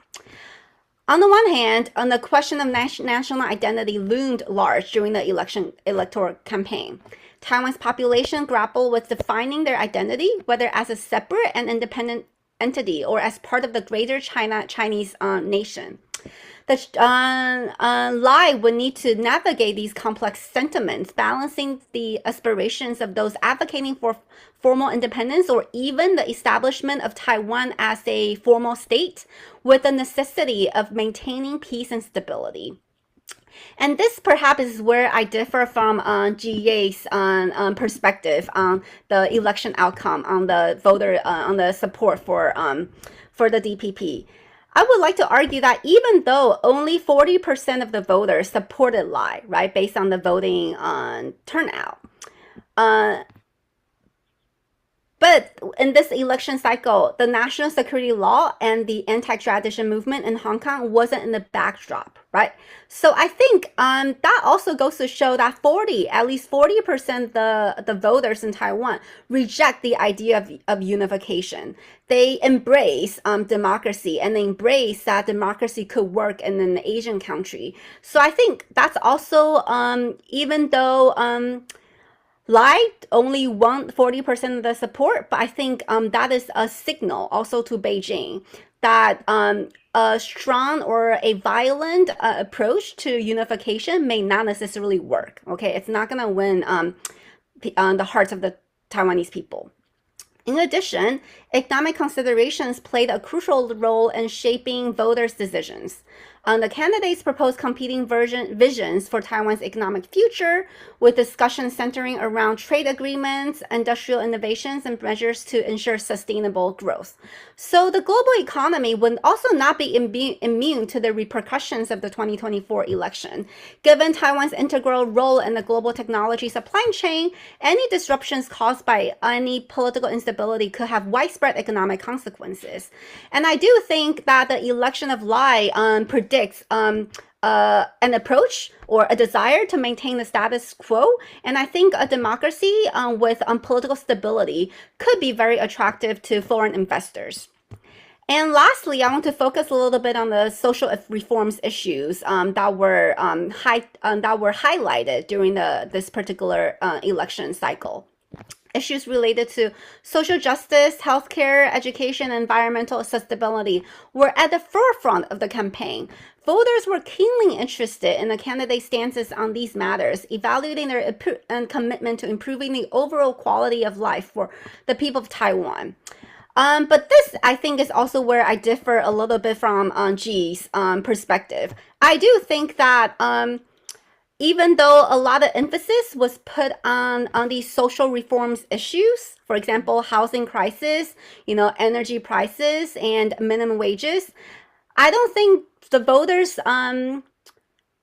On the one hand, the question of national identity loomed large during the electoral campaign. Taiwan's population grappled with defining their identity, whether as a separate and independent entity or as part of the greater Chinese nation. Lai would need to navigate these complex sentiments, balancing the aspirations of those advocating for formal independence or even the establishment of Taiwan as a formal state with the necessity of maintaining peace and stability. And this perhaps is where I differ from GEA's perspective on the election outcome, on the voter, on the support for the DPP. I would like to argue that even though only 40% of the voters supported Lai, right, based on the voting turnout, but in this election cycle, the national security law and the anti-extradition movement in Hong Kong wasn't in the backdrop, right? So I think that also goes to show that at least 40% the voters in Taiwan reject the idea of unification. They embrace democracy, and they embrace that democracy could work in an Asian country. So I think that's also, even though Lai only won 40% of the support, but I think that is a signal also to Beijing that a strong or a violent approach to unification may not necessarily work. Okay, it's not going to win the hearts of the Taiwanese people. In addition, economic considerations played a crucial role in shaping voters' decisions. The candidates proposed competing visions for Taiwan's economic future, with discussions centering around trade agreements, industrial innovations, and measures to ensure sustainable growth. So the global economy would also not be immune to the repercussions of the 2024 election. Given Taiwan's integral role in the global technology supply chain, any disruptions caused by any political instability could have widespread economic consequences. And I do think that the election of Lai predicts an approach or a desire to maintain the status quo. And I think a democracy with political stability could be very attractive to foreign investors. And lastly, I want to focus a little bit on the social reforms issues that were highlighted during this particular election cycle. Issues related to social justice, healthcare, education, and environmental sustainability were at the forefront of the campaign. Voters were keenly interested in the candidates' stances on these matters, evaluating their commitment to improving the overall quality of life for the people of Taiwan. But this, I think, is also where I differ a little bit from G's perspective. I do think that even though a lot of emphasis was put on these social reforms issues, for example, housing crisis, energy prices, and minimum wages, I don't think the voters'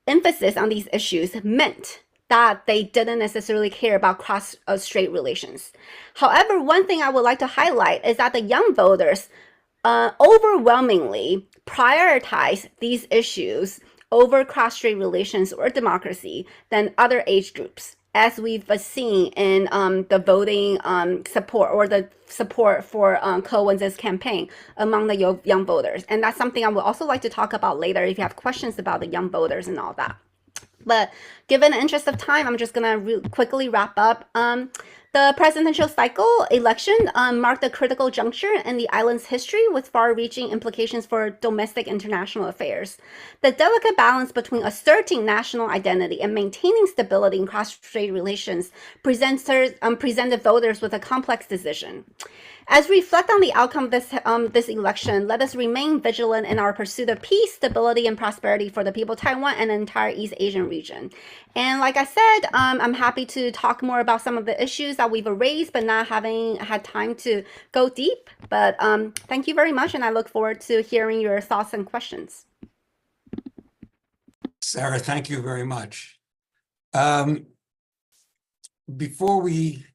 emphasis on these issues meant that they didn't necessarily care about cross-strait relations. However, one thing I would like to highlight is that the young voters overwhelmingly prioritize these issues over cross-strait relations or democracy than other age groups, as we've seen in the voting support or the support for Ko Wen-je's campaign among the young voters. And that's something I would also like to talk about later if you have questions about the young voters and all that. But given the interest of time, I'm just going to quickly wrap up. The presidential cycle election marked a critical juncture in the island's history with far-reaching implications for domestic international affairs. The delicate balance between asserting national identity and maintaining stability in cross-strait relations presented voters with a complex decision. As we reflect on the outcome of this election, let us remain vigilant in our pursuit of peace, stability, and prosperity for the people of Taiwan and the entire East Asian region. And like I said, I'm happy to talk more about some of the issues that we've raised, but not having had time to go deep. But thank you very much, and I look forward to hearing your thoughts and questions. Sarah, thank you very much. Before we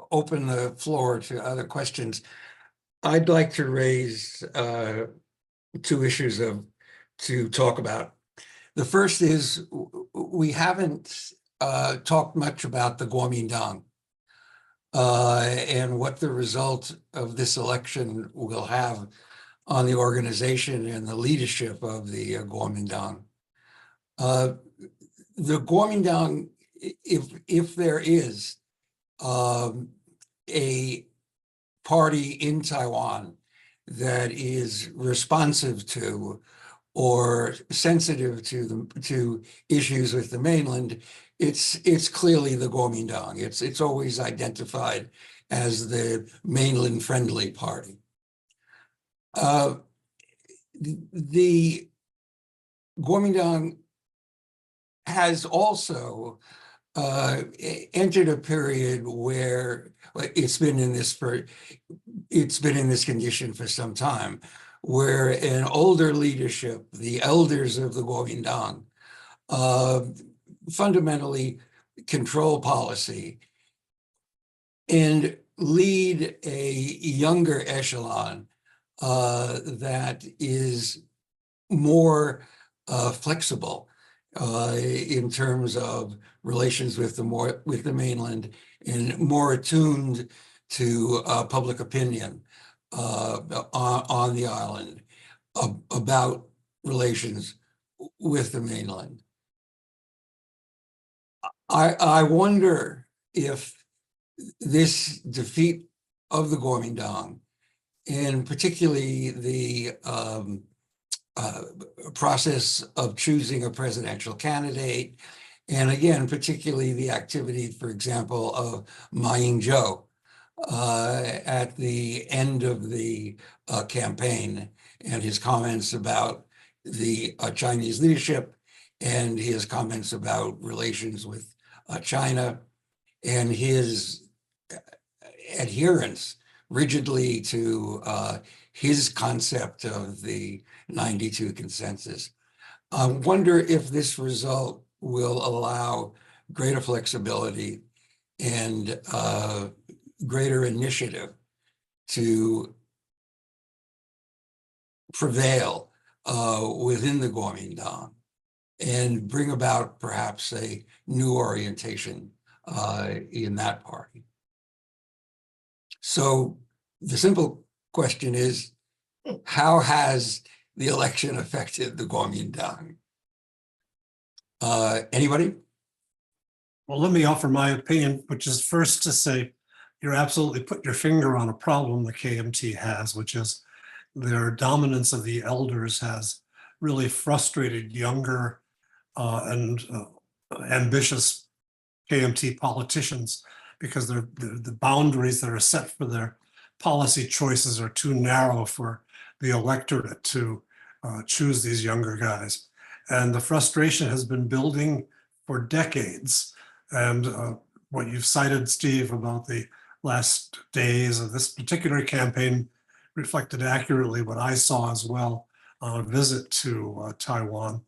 open the floor to other questions, I'd like to raise two issues to talk about. The first is we haven't talked much about the Kuomintang and what the result of this election will have on the organization and the leadership of the Kuomintang. The Kuomintang, if there is a party in Taiwan that is responsive to or sensitive to issues with the mainland, it's clearly the Kuomintang. It's always identified as the mainland friendly party. The Kuomintang has also entered a period where it's been in this condition for some time, where an older leadership, the elders of the Kuomintang, fundamentally control policy and lead a younger echelon that is more flexible in terms of relations with the mainland and more attuned to public opinion on the island about relations with the mainland. I wonder if this defeat of the Kuomintang, and particularly the process of choosing a presidential candidate, and again, particularly the activity, for example, of Ma Ying-jeou at the end of the campaign, and his comments about the Chinese leadership and his comments about relations with China, and his adherence rigidly to his concept of the 92 consensus. I wonder if this result will allow greater flexibility and greater initiative to prevail within the Kuomintang and bring about perhaps a new orientation in that party. So the simple question is, how has the election affected the Kuomintang? Anybody? Well, let me offer my opinion, which is first to say, you're absolutely put your finger on a problem the KMT has, which is their dominance of the elders has really frustrated younger and ambitious KMT politicians, because the boundaries that are set for their policy choices are too narrow for the electorate to choose these younger guys. And the frustration has been building for decades. And what you've cited, Steve, about the last days of this particular campaign reflected accurately what I saw as well on a visit to Taiwan.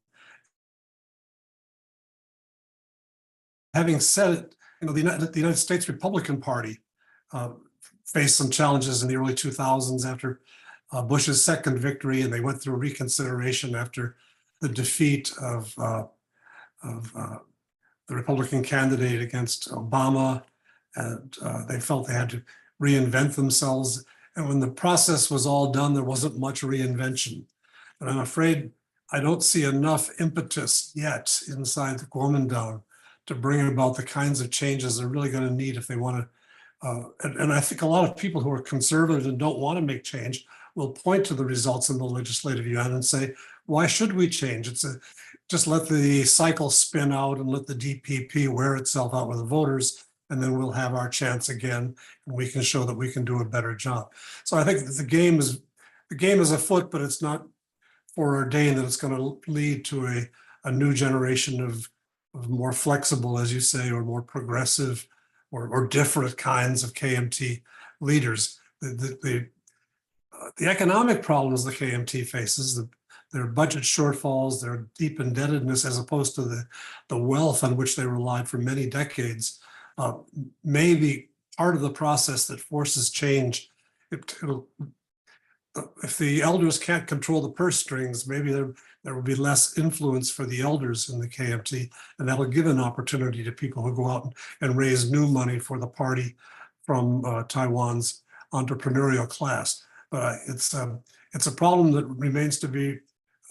Having said it, the United States Republican Party faced some challenges in the early 2000s after Bush's second victory, and they went through reconsideration after the defeat of the Republican candidate against Obama, and they felt they had to reinvent themselves. And when the process was all done, there wasn't much reinvention. But I'm afraid I don't see enough impetus yet inside the Kuomintang to bring about the kinds of changes they're really going to need if they want to And I think a lot of people who are conservative and don't want to make change will point to the results in the Legislative Yuan and say, why should we change? Just let the cycle spin out and let the DPP wear itself out with the voters, and then we'll have our chance again, and we can show that we can do a better job. So I think that the game is afoot, but it's not foreordained that it's going to lead to a new generation of more flexible, as you say, or more progressive or different kinds of KMT leaders. The economic problems the KMT faces, their budget shortfalls, their deep indebtedness, as opposed to the wealth on which they relied for many decades, may be part of the process that forces change. If the elders can't control the purse strings, maybe there will be less influence for the elders in the KMT, and that'll give an opportunity to people who go out and raise new money for the party from Taiwan's entrepreneurial class. But it's a problem that remains to be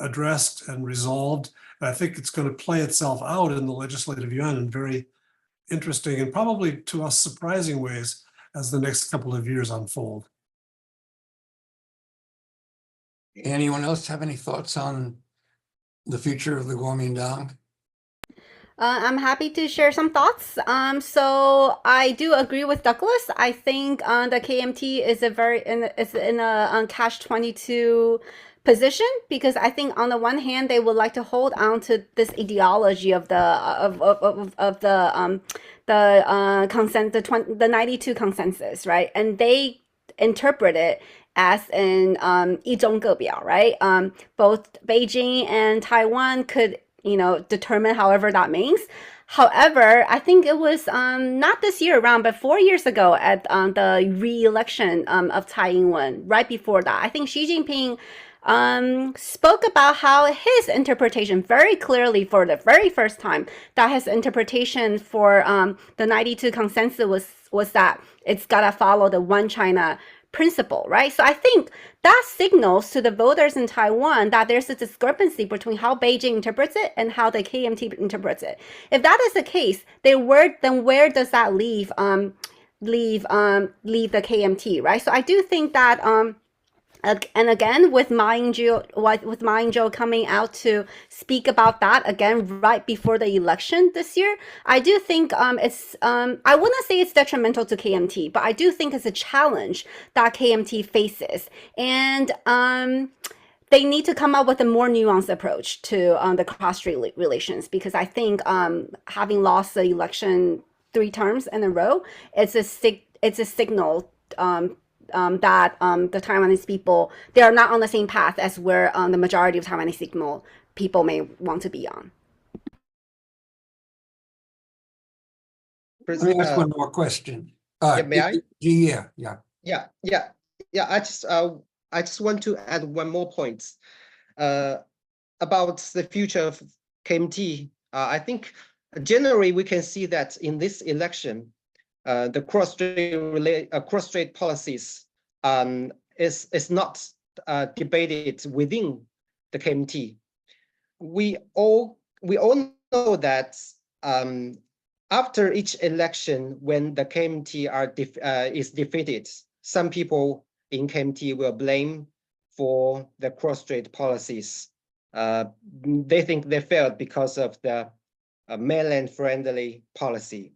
addressed and resolved. And I think it's going to play itself out in the Legislative Yuan in very interesting and probably to us surprising ways as the next couple of years unfold. Anyone else have any thoughts on the future of the Kuomintang? I'm happy to share some thoughts. So I do agree with Douglas. I think the KMT is in a catch-22 position, because I think on the one hand they would like to hold on to this ideology of the 92 consensus, right? And they interpret it as in 一中各表, right? Both Beijing and Taiwan could, determine however that means. However, I think it was not this year around, but 4 years ago at the re-election of Tsai Ing-wen, right before that, I think Xi Jinping spoke about how his interpretation very clearly for the very first time, that his interpretation for the 92 consensus was that it's got to follow the one China principle, right? So I think that signals to the voters in Taiwan that there's a discrepancy between how Beijing interprets it and how the KMT interprets it. If that is the case, then where does that leave the KMT, right? So I do think that and again, with Ma Ying-jeou coming out to speak about that again right before the election this year, I do think it's I wouldn't say it's detrimental to KMT, but I do think it's a challenge that KMT faces, and they need to come up with a more nuanced approach to the cross-strait relations, because I think having lost the election 3 terms in a row, it's a signal that the Taiwanese people, they are not on the same path as where the majority of Taiwanese people may want to be on. Let me ask one more question. May I? Yeah. I just want to add one more point about the future of KMT. I think generally we can see that in this election, the cross-strait policies is not debated within the KMT. We all know that after each election, when the KMT is defeated, some people in KMT will blame for the cross-strait policies. They think they failed because of the mainland-friendly policy.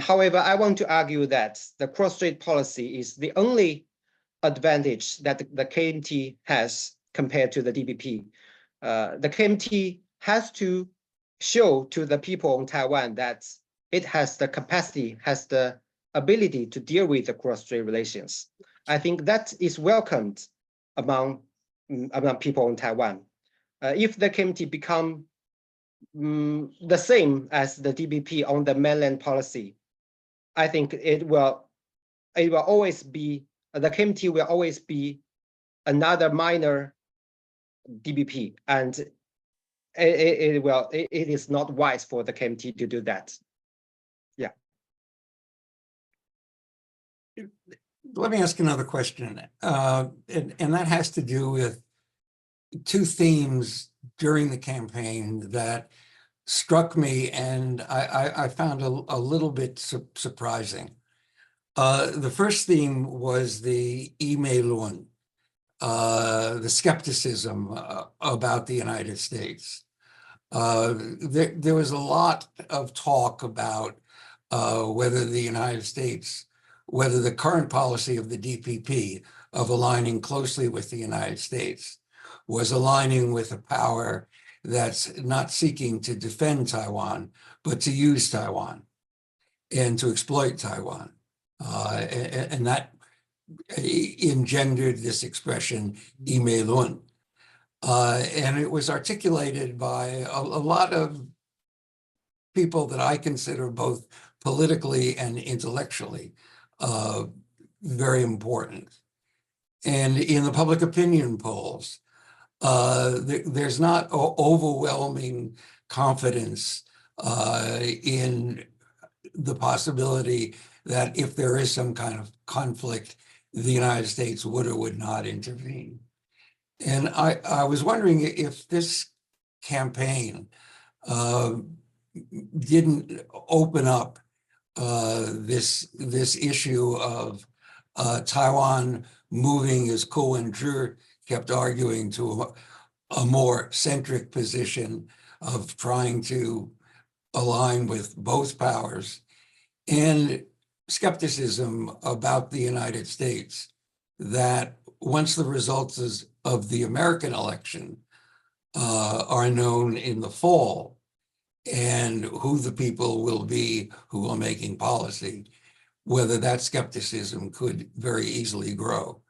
However, I want to argue that the cross-strait policy is the only advantage that the KMT has compared to the DPP. The KMT has to show to the people in Taiwan that it has the capacity, has the ability to deal with the cross-strait relations. I think that is welcomed among people in Taiwan. If the KMT become the same as the DPP on the mainland policy, I think it will always be, the KMT will always be another minor DPP, and it is not wise for the KMT to do that. Yeah. Let me ask another question, and that has to do with 2 themes during the campaign that struck me and I found a little bit surprising. The first theme was the Yuan, the skepticism about the United States. There was a lot of talk about whether the United States, whether the current policy of the DPP of aligning closely with the United States was aligning with a power that's not seeking to defend Taiwan, but to use Taiwan and to exploit Taiwan. And that engendered this expression, Imelun. And it was articulated by a lot of people that I consider both politically and intellectually very important. And in the public opinion polls, there's not overwhelming confidence in the possibility that if there is some kind of conflict, the United States would or would not intervene. And I was wondering if this campaign didn't open up this issue of Taiwan moving, as Ko and Zhu kept arguing, to a more centric position of trying to align with both powers, and skepticism about the United States, that once the results of the American election are known in the fall, and who the people will be who are making policy, whether that skepticism could very easily grow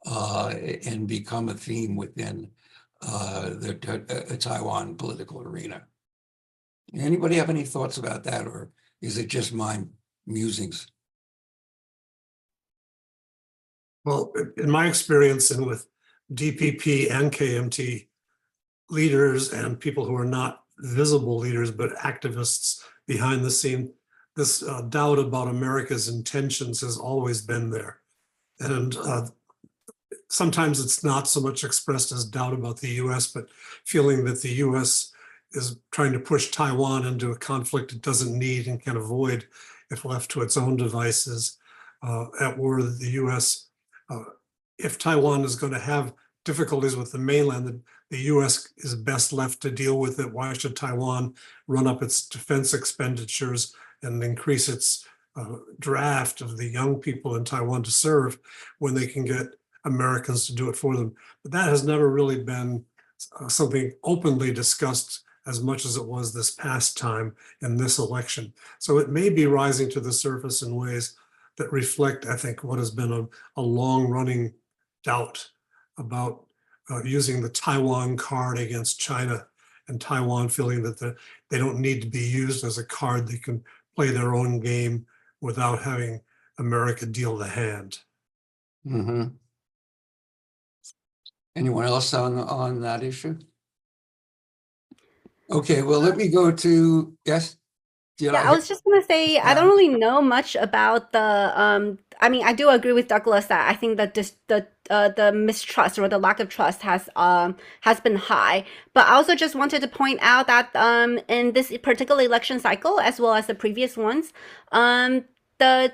and become a theme within the Taiwan political arena. Anybody have any thoughts about that, or is it just my musings? Well, in my experience, and with DPP and KMT leaders and people who are not visible leaders, but activists behind the scene, this doubt about America's intentions has always been there. And sometimes it's not so much expressed as doubt about the US, but feeling that the US is trying to push Taiwan into a conflict it doesn't need and can avoid if left to its own devices. At war, the US, if Taiwan is going to have difficulties with the mainland, the US is best left to deal with it. Why should Taiwan run up its defense expenditures and increase its draft of the young people in Taiwan to serve when they can get Americans to do it for them? But that has never really been something openly discussed as much as it was this past time in this election. So it may be rising to the surface in ways that reflect, I think, what has been a long-running doubt about using the Taiwan card against China, and Taiwan feeling that they don't need to be used as a card. They can play their own game without having America deal the hand. Mm-hmm. Anyone else on that issue? Okay, well, let me go to, yes? Yeah, I was just gonna say, I don't really know much about the, I mean, I do agree with Douglas that I think that the mistrust or the lack of trust has been high. But I also just wanted to point out that in this particular election cycle, as well as the previous ones, the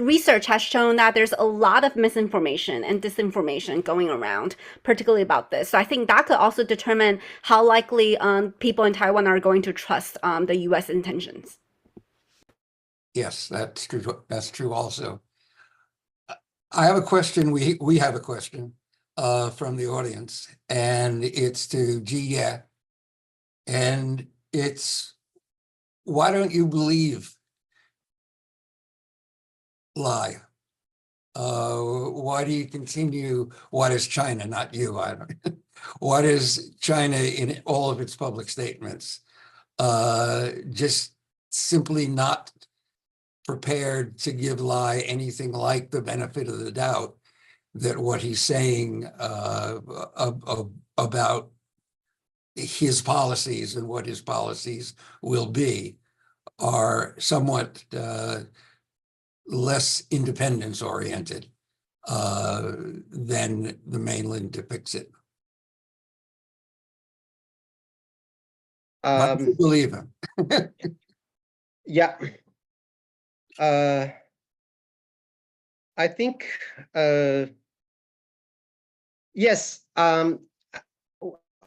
research has shown that there's a lot of misinformation and disinformation going around, particularly about this. So I think that could also determine how likely people in Taiwan are going to trust the U.S. intentions. Yes, that's true. That's true also. I have a question. We have a question from the audience, and it's to Ji. And it's, why don't you believe Lai? Why do you continue? Why does China, not you? I don't. Why does China, in all of its public statements, just simply not prepared to give Lai anything like the benefit of the doubt that what he's saying about his policies and what his policies will be are somewhat less independence oriented than the mainland depicts it? Why don't you believe him? Yeah. I think, yes,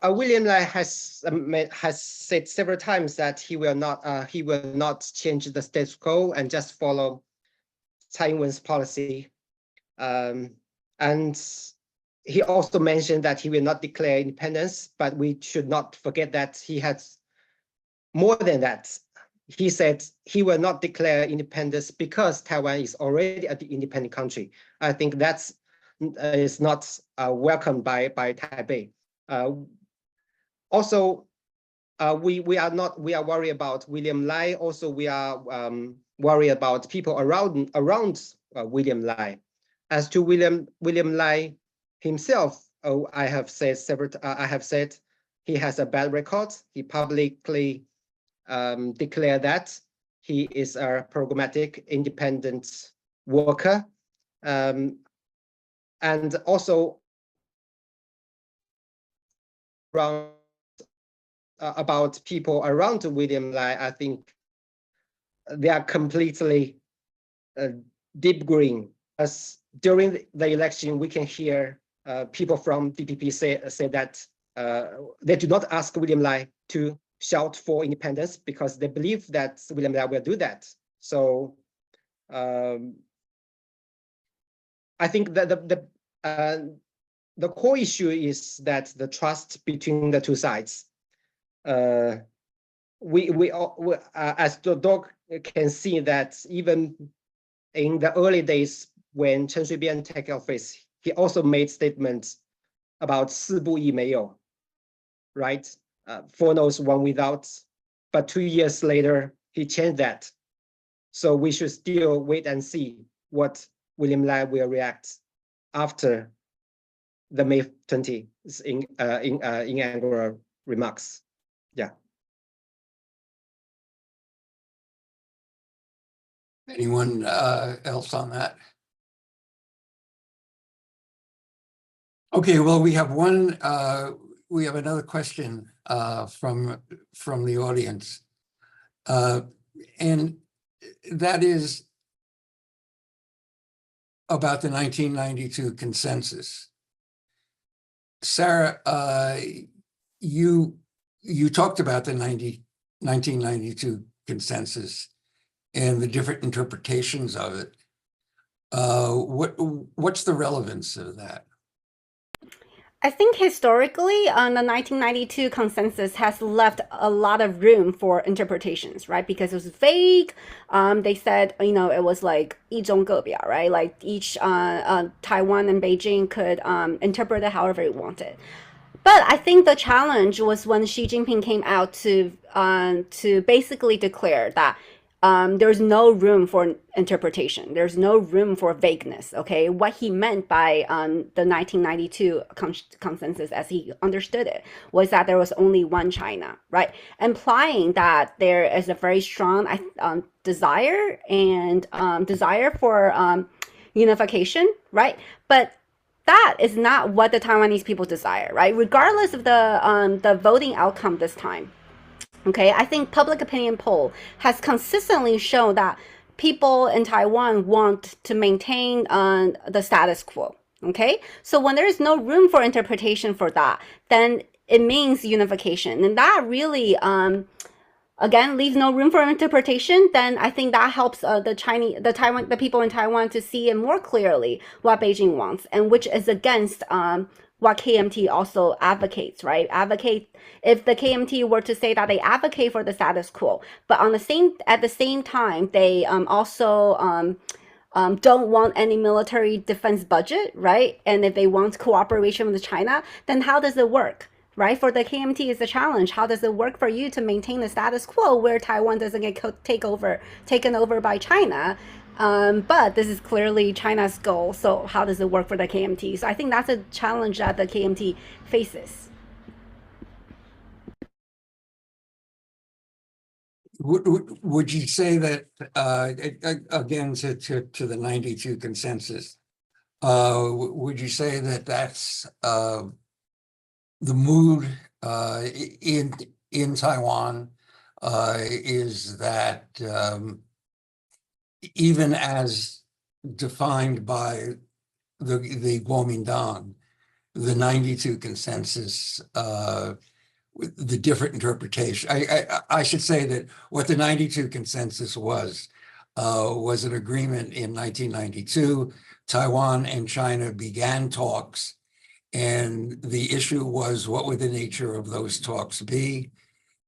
William Lai has said several times that he will not change the status quo and just follow Taiwan's policy. And he also mentioned that he will not declare independence, but we should not forget that he has more than that. He said he will not declare independence because Taiwan is already an independent country. I think that's is not welcomed by Taipei. Also, we are worried about William Lai. Also, we are worried about people around William Lai. As to William Lai himself, I have said he has a bad record. He publicly declared that he is a programmatic, independent worker, and also around about people around William Lai, I think they are completely deep green. As during the election, we can hear people from DPP say that they do not ask William Lai to shout for independence because they believe that William Lai will do that. So I think that the core issue is that the trust between the two sides. As the dog can see that even in the early days when Chen Shui-bian took office, he also made statements about 四不一没有, right? 4 no's, 1 without. But 2 years later, he changed that. So we should still wait and see what William Lai will react after the May 20 inaugural remarks. Yeah. Anyone else on that? Okay, well, we have another question from the audience, and that is about the 1992 consensus. Sarah, you talked about the 1992 consensus and the different interpretations of it. What's the relevance of that? I think historically, the 1992 consensus has left a lot of room for interpretations, right? Because it was vague. They said, it was like 一中各表, right? Like each Taiwan and Beijing could interpret it however it wanted. But I think the challenge was when Xi Jinping came out to basically declare that there's no room for interpretation. There's no room for vagueness, okay? What he meant by the 1992 consensus, as he understood it, was that there was only one China, right? Implying that there is a very strong desire for unification, right? But that is not what the Taiwanese people desire, right? Regardless of the voting outcome this time. Okay, I think public opinion poll has consistently shown that people in Taiwan want to maintain the status quo. Okay, so when there is no room for interpretation for that, then it means unification, and that really again leaves no room for interpretation. Then I think that helps the people in Taiwan to see more clearly what Beijing wants, and which is against what KMT also advocates, right? If the KMT were to say that they advocate for the status quo, but at the same time, they also don't want any military defense budget, right? And if they want cooperation with China, then how does it work? Right? For the KMT is the challenge. How does it work for you to maintain the status quo where Taiwan doesn't get taken over by China? But this is clearly China's goal. So how does it work for the KMT? So I think that's a challenge that the KMT faces. Would you say that, again, to the 92 consensus, would you say that that's the mood in Taiwan is that even as defined by the Kuomintang, the 92 consensus, with the different interpretation. I should say that what the 92 consensus was an agreement in 1992. Taiwan and China began talks, and the issue was, what would the nature of those talks be?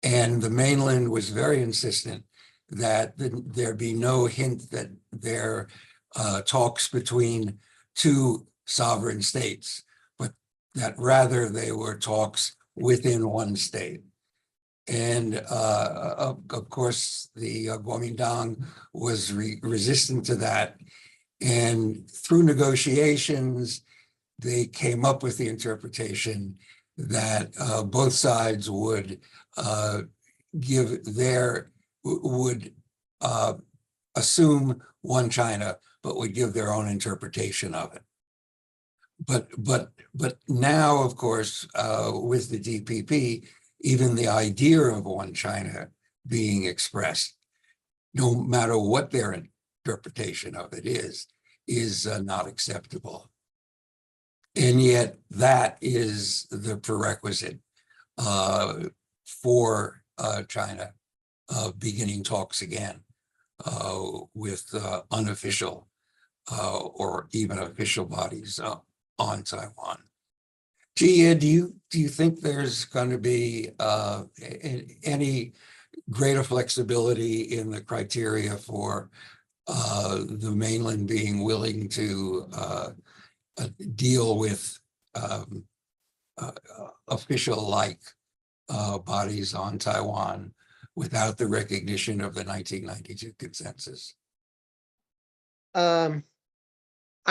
And the mainland was very insistent that there be no hint that there talks between two sovereign states, but that rather they were talks within one state. And of course, the Kuomintang was resistant to that. And through negotiations, they came up with the interpretation that both sides would assume one China, but would give their own interpretation of it. But now, of course, with the DPP, even the idea of one China being expressed, no matter what their interpretation of it is not acceptable. And yet that is the prerequisite for China beginning talks again with unofficial or even official bodies on Taiwan. Jia, do you think there's going to be any greater flexibility in the criteria for the mainland being willing to deal with official-like bodies on Taiwan without the recognition of the 1992 consensus? I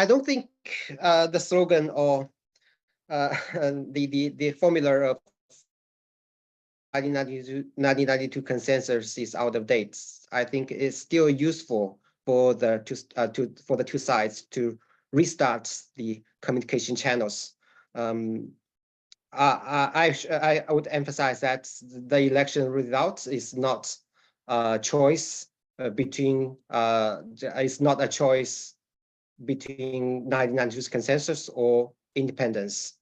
don't think the slogan or the formula of 1992 consensus is out of date. I think it's still useful for the two sides to restart the communication channels. I would emphasize that the election result is not a choice between it's not a choice between 1992 consensus or independence.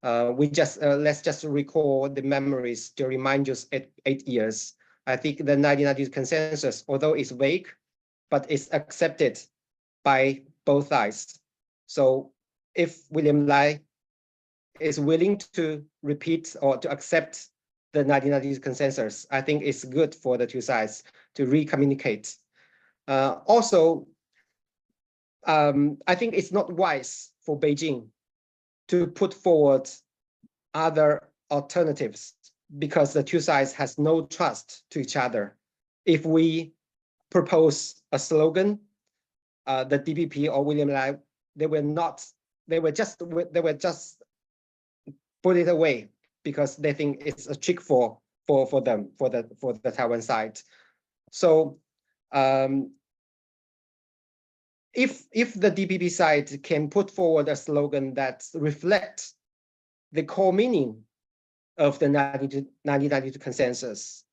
We just let's just recall the memories during Manchu's 8 years. I think the 1992 consensus, although it's vague, but it's accepted by both sides. So if William Lai is willing to repeat or to accept the 1992 consensus, I think it's good for the two sides to re-communicate. Also, I think it's not wise for Beijing to put forward other alternatives because the two sides has no trust to each other. If we propose a slogan, the DPP or William Lai, they were just put it away because they think it's a trick for them, for the Taiwan side. So if the DPP side can put forward a slogan that reflects the core meaning of the 1992 consensus,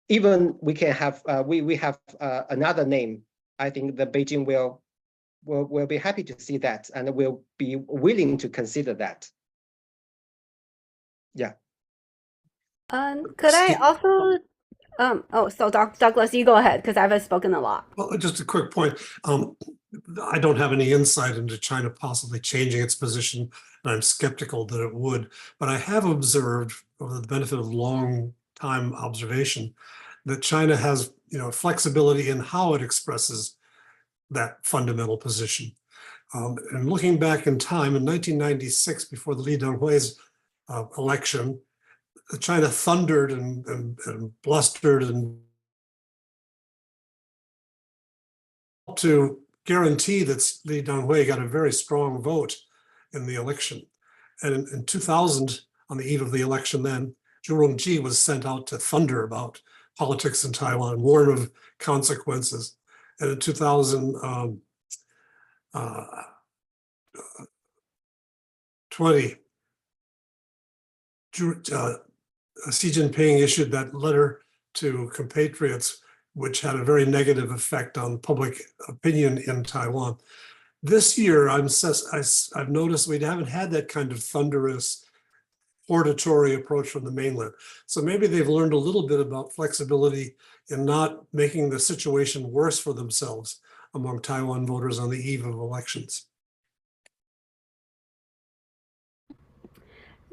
even we can have we have another name. I think the Beijing will be happy to see that and will be willing to consider that. Yeah. Could I also? So Douglas, you go ahead because I've spoken a lot. Well, just a quick point. I don't have any insight into China possibly changing its position, and I'm skeptical that it would. But I have observed, over the benefit of long time observation, that China has, flexibility in how it expresses that fundamental position. And looking back in time, in 1996, before the Li Denghui's election, China thundered and blustered and to guarantee that Li Denghui got a very strong vote in the election. And in 2000, on the eve of the election then, Zhu Rongji was sent out to thunder about politics in Taiwan, warn of consequences. And in 2020, Xi Jinping issued that letter to compatriots which had a very negative effect on public opinion in Taiwan. This year, I've noticed we haven't had that kind of thunderous, hortatory approach from the mainland. So maybe they've learned a little bit about flexibility in not making the situation worse for themselves among Taiwan voters on the eve of elections.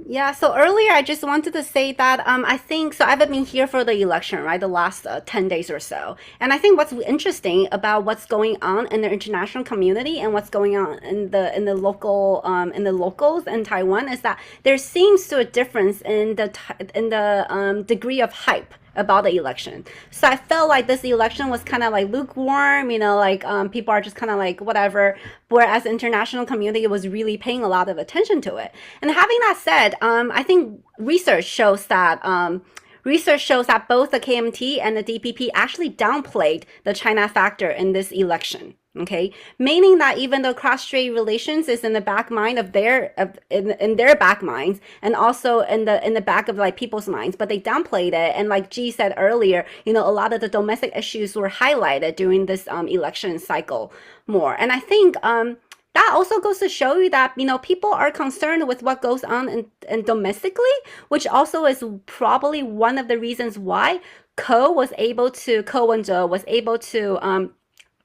Yeah, so earlier I just wanted to say that I think, so I've been here for the election, right, the last 10 days or so. And I think what's interesting about what's going on in the international community and what's going on in the locals in Taiwan is that there seems to a difference in the degree of hype about the election. So I felt like this election was kind of like lukewarm, you know, like people are just kind of like whatever, whereas the international community was really paying a lot of attention to it. And having that said, I think research shows that both the KMT and the DPP actually downplayed the China factor in this election. Okay, meaning that even though cross-strait relations is in the back mind of in their back minds, and also in the back of like people's minds, but they downplayed it. And like G said earlier, you know, a lot of the domestic issues were highlighted during this election cycle more. And I think that also goes to show you that, you know, people are concerned with what goes on in domestically, which also is probably one of the reasons why Ko Wen-je was able to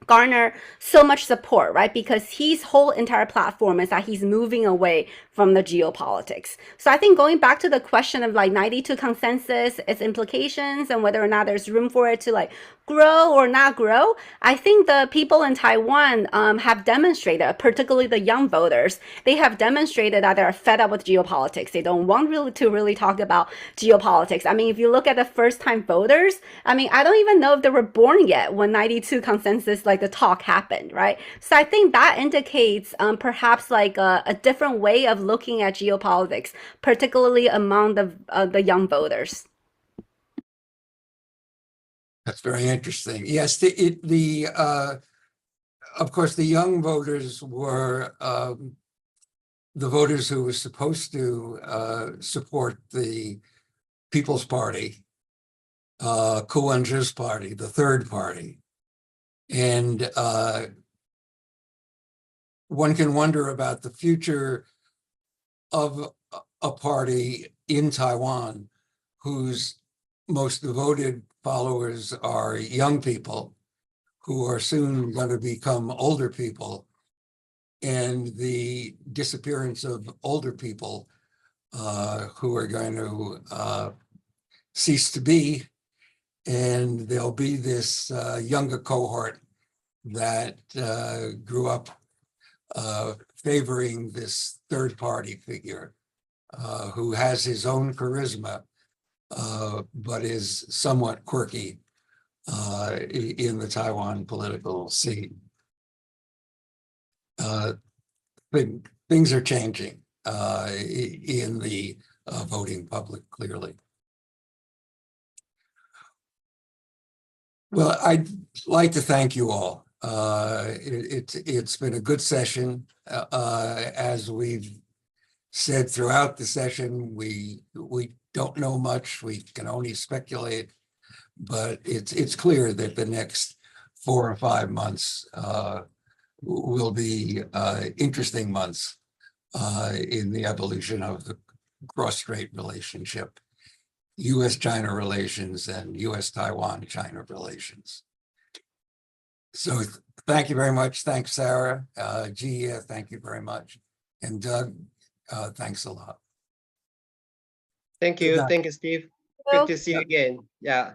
garner so much support, right? Because his whole entire platform is that he's moving away from the geopolitics. So I think going back to the question of like 92 consensus, its implications, and whether or not there's room for it to like grow or not grow, I think the people in Taiwan have demonstrated, particularly the young voters, they have demonstrated that they're fed up with geopolitics. They don't want to really talk about geopolitics. I mean, if you look at the first-time voters, I mean, I don't even know if they were born yet when 92 consensus, like the talk happened, right? So I think that indicates perhaps like a different way of looking at geopolitics, particularly among the young voters. That's very interesting. Yes, of course, the young voters were the voters who were supposed to support the People's Party, Ko Wen-je's party, the third party. And one can wonder about the future of a party in Taiwan whose most devoted followers are young people who are soon going to become older people, and the disappearance of older people who are going to cease to be, and there'll be this younger cohort that grew up favoring this third party figure who has his own charisma, but is somewhat quirky in the Taiwan political scene. Things are changing in the voting public, clearly. Well, I'd like to thank you all. It's been a good session. As we've said throughout the session, we don't know much. We can only speculate, but it's clear that the next 4 or 5 months will be interesting months in the evolution of the cross-strait relationship, U.S.-China relations and U.S.-Taiwan-China relations. So thank you very much. Thanks, Sarah. Gia, thank you very much. And Doug, thanks a lot. Thank you. Thank you, Steve. Good to see you again. Yeah.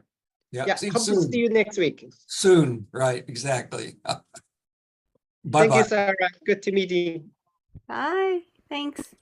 Yeah. Hope to see you next week. Soon, right? Exactly. Bye-bye. Thank you, Sarah. Good to meet you. Bye. Thanks.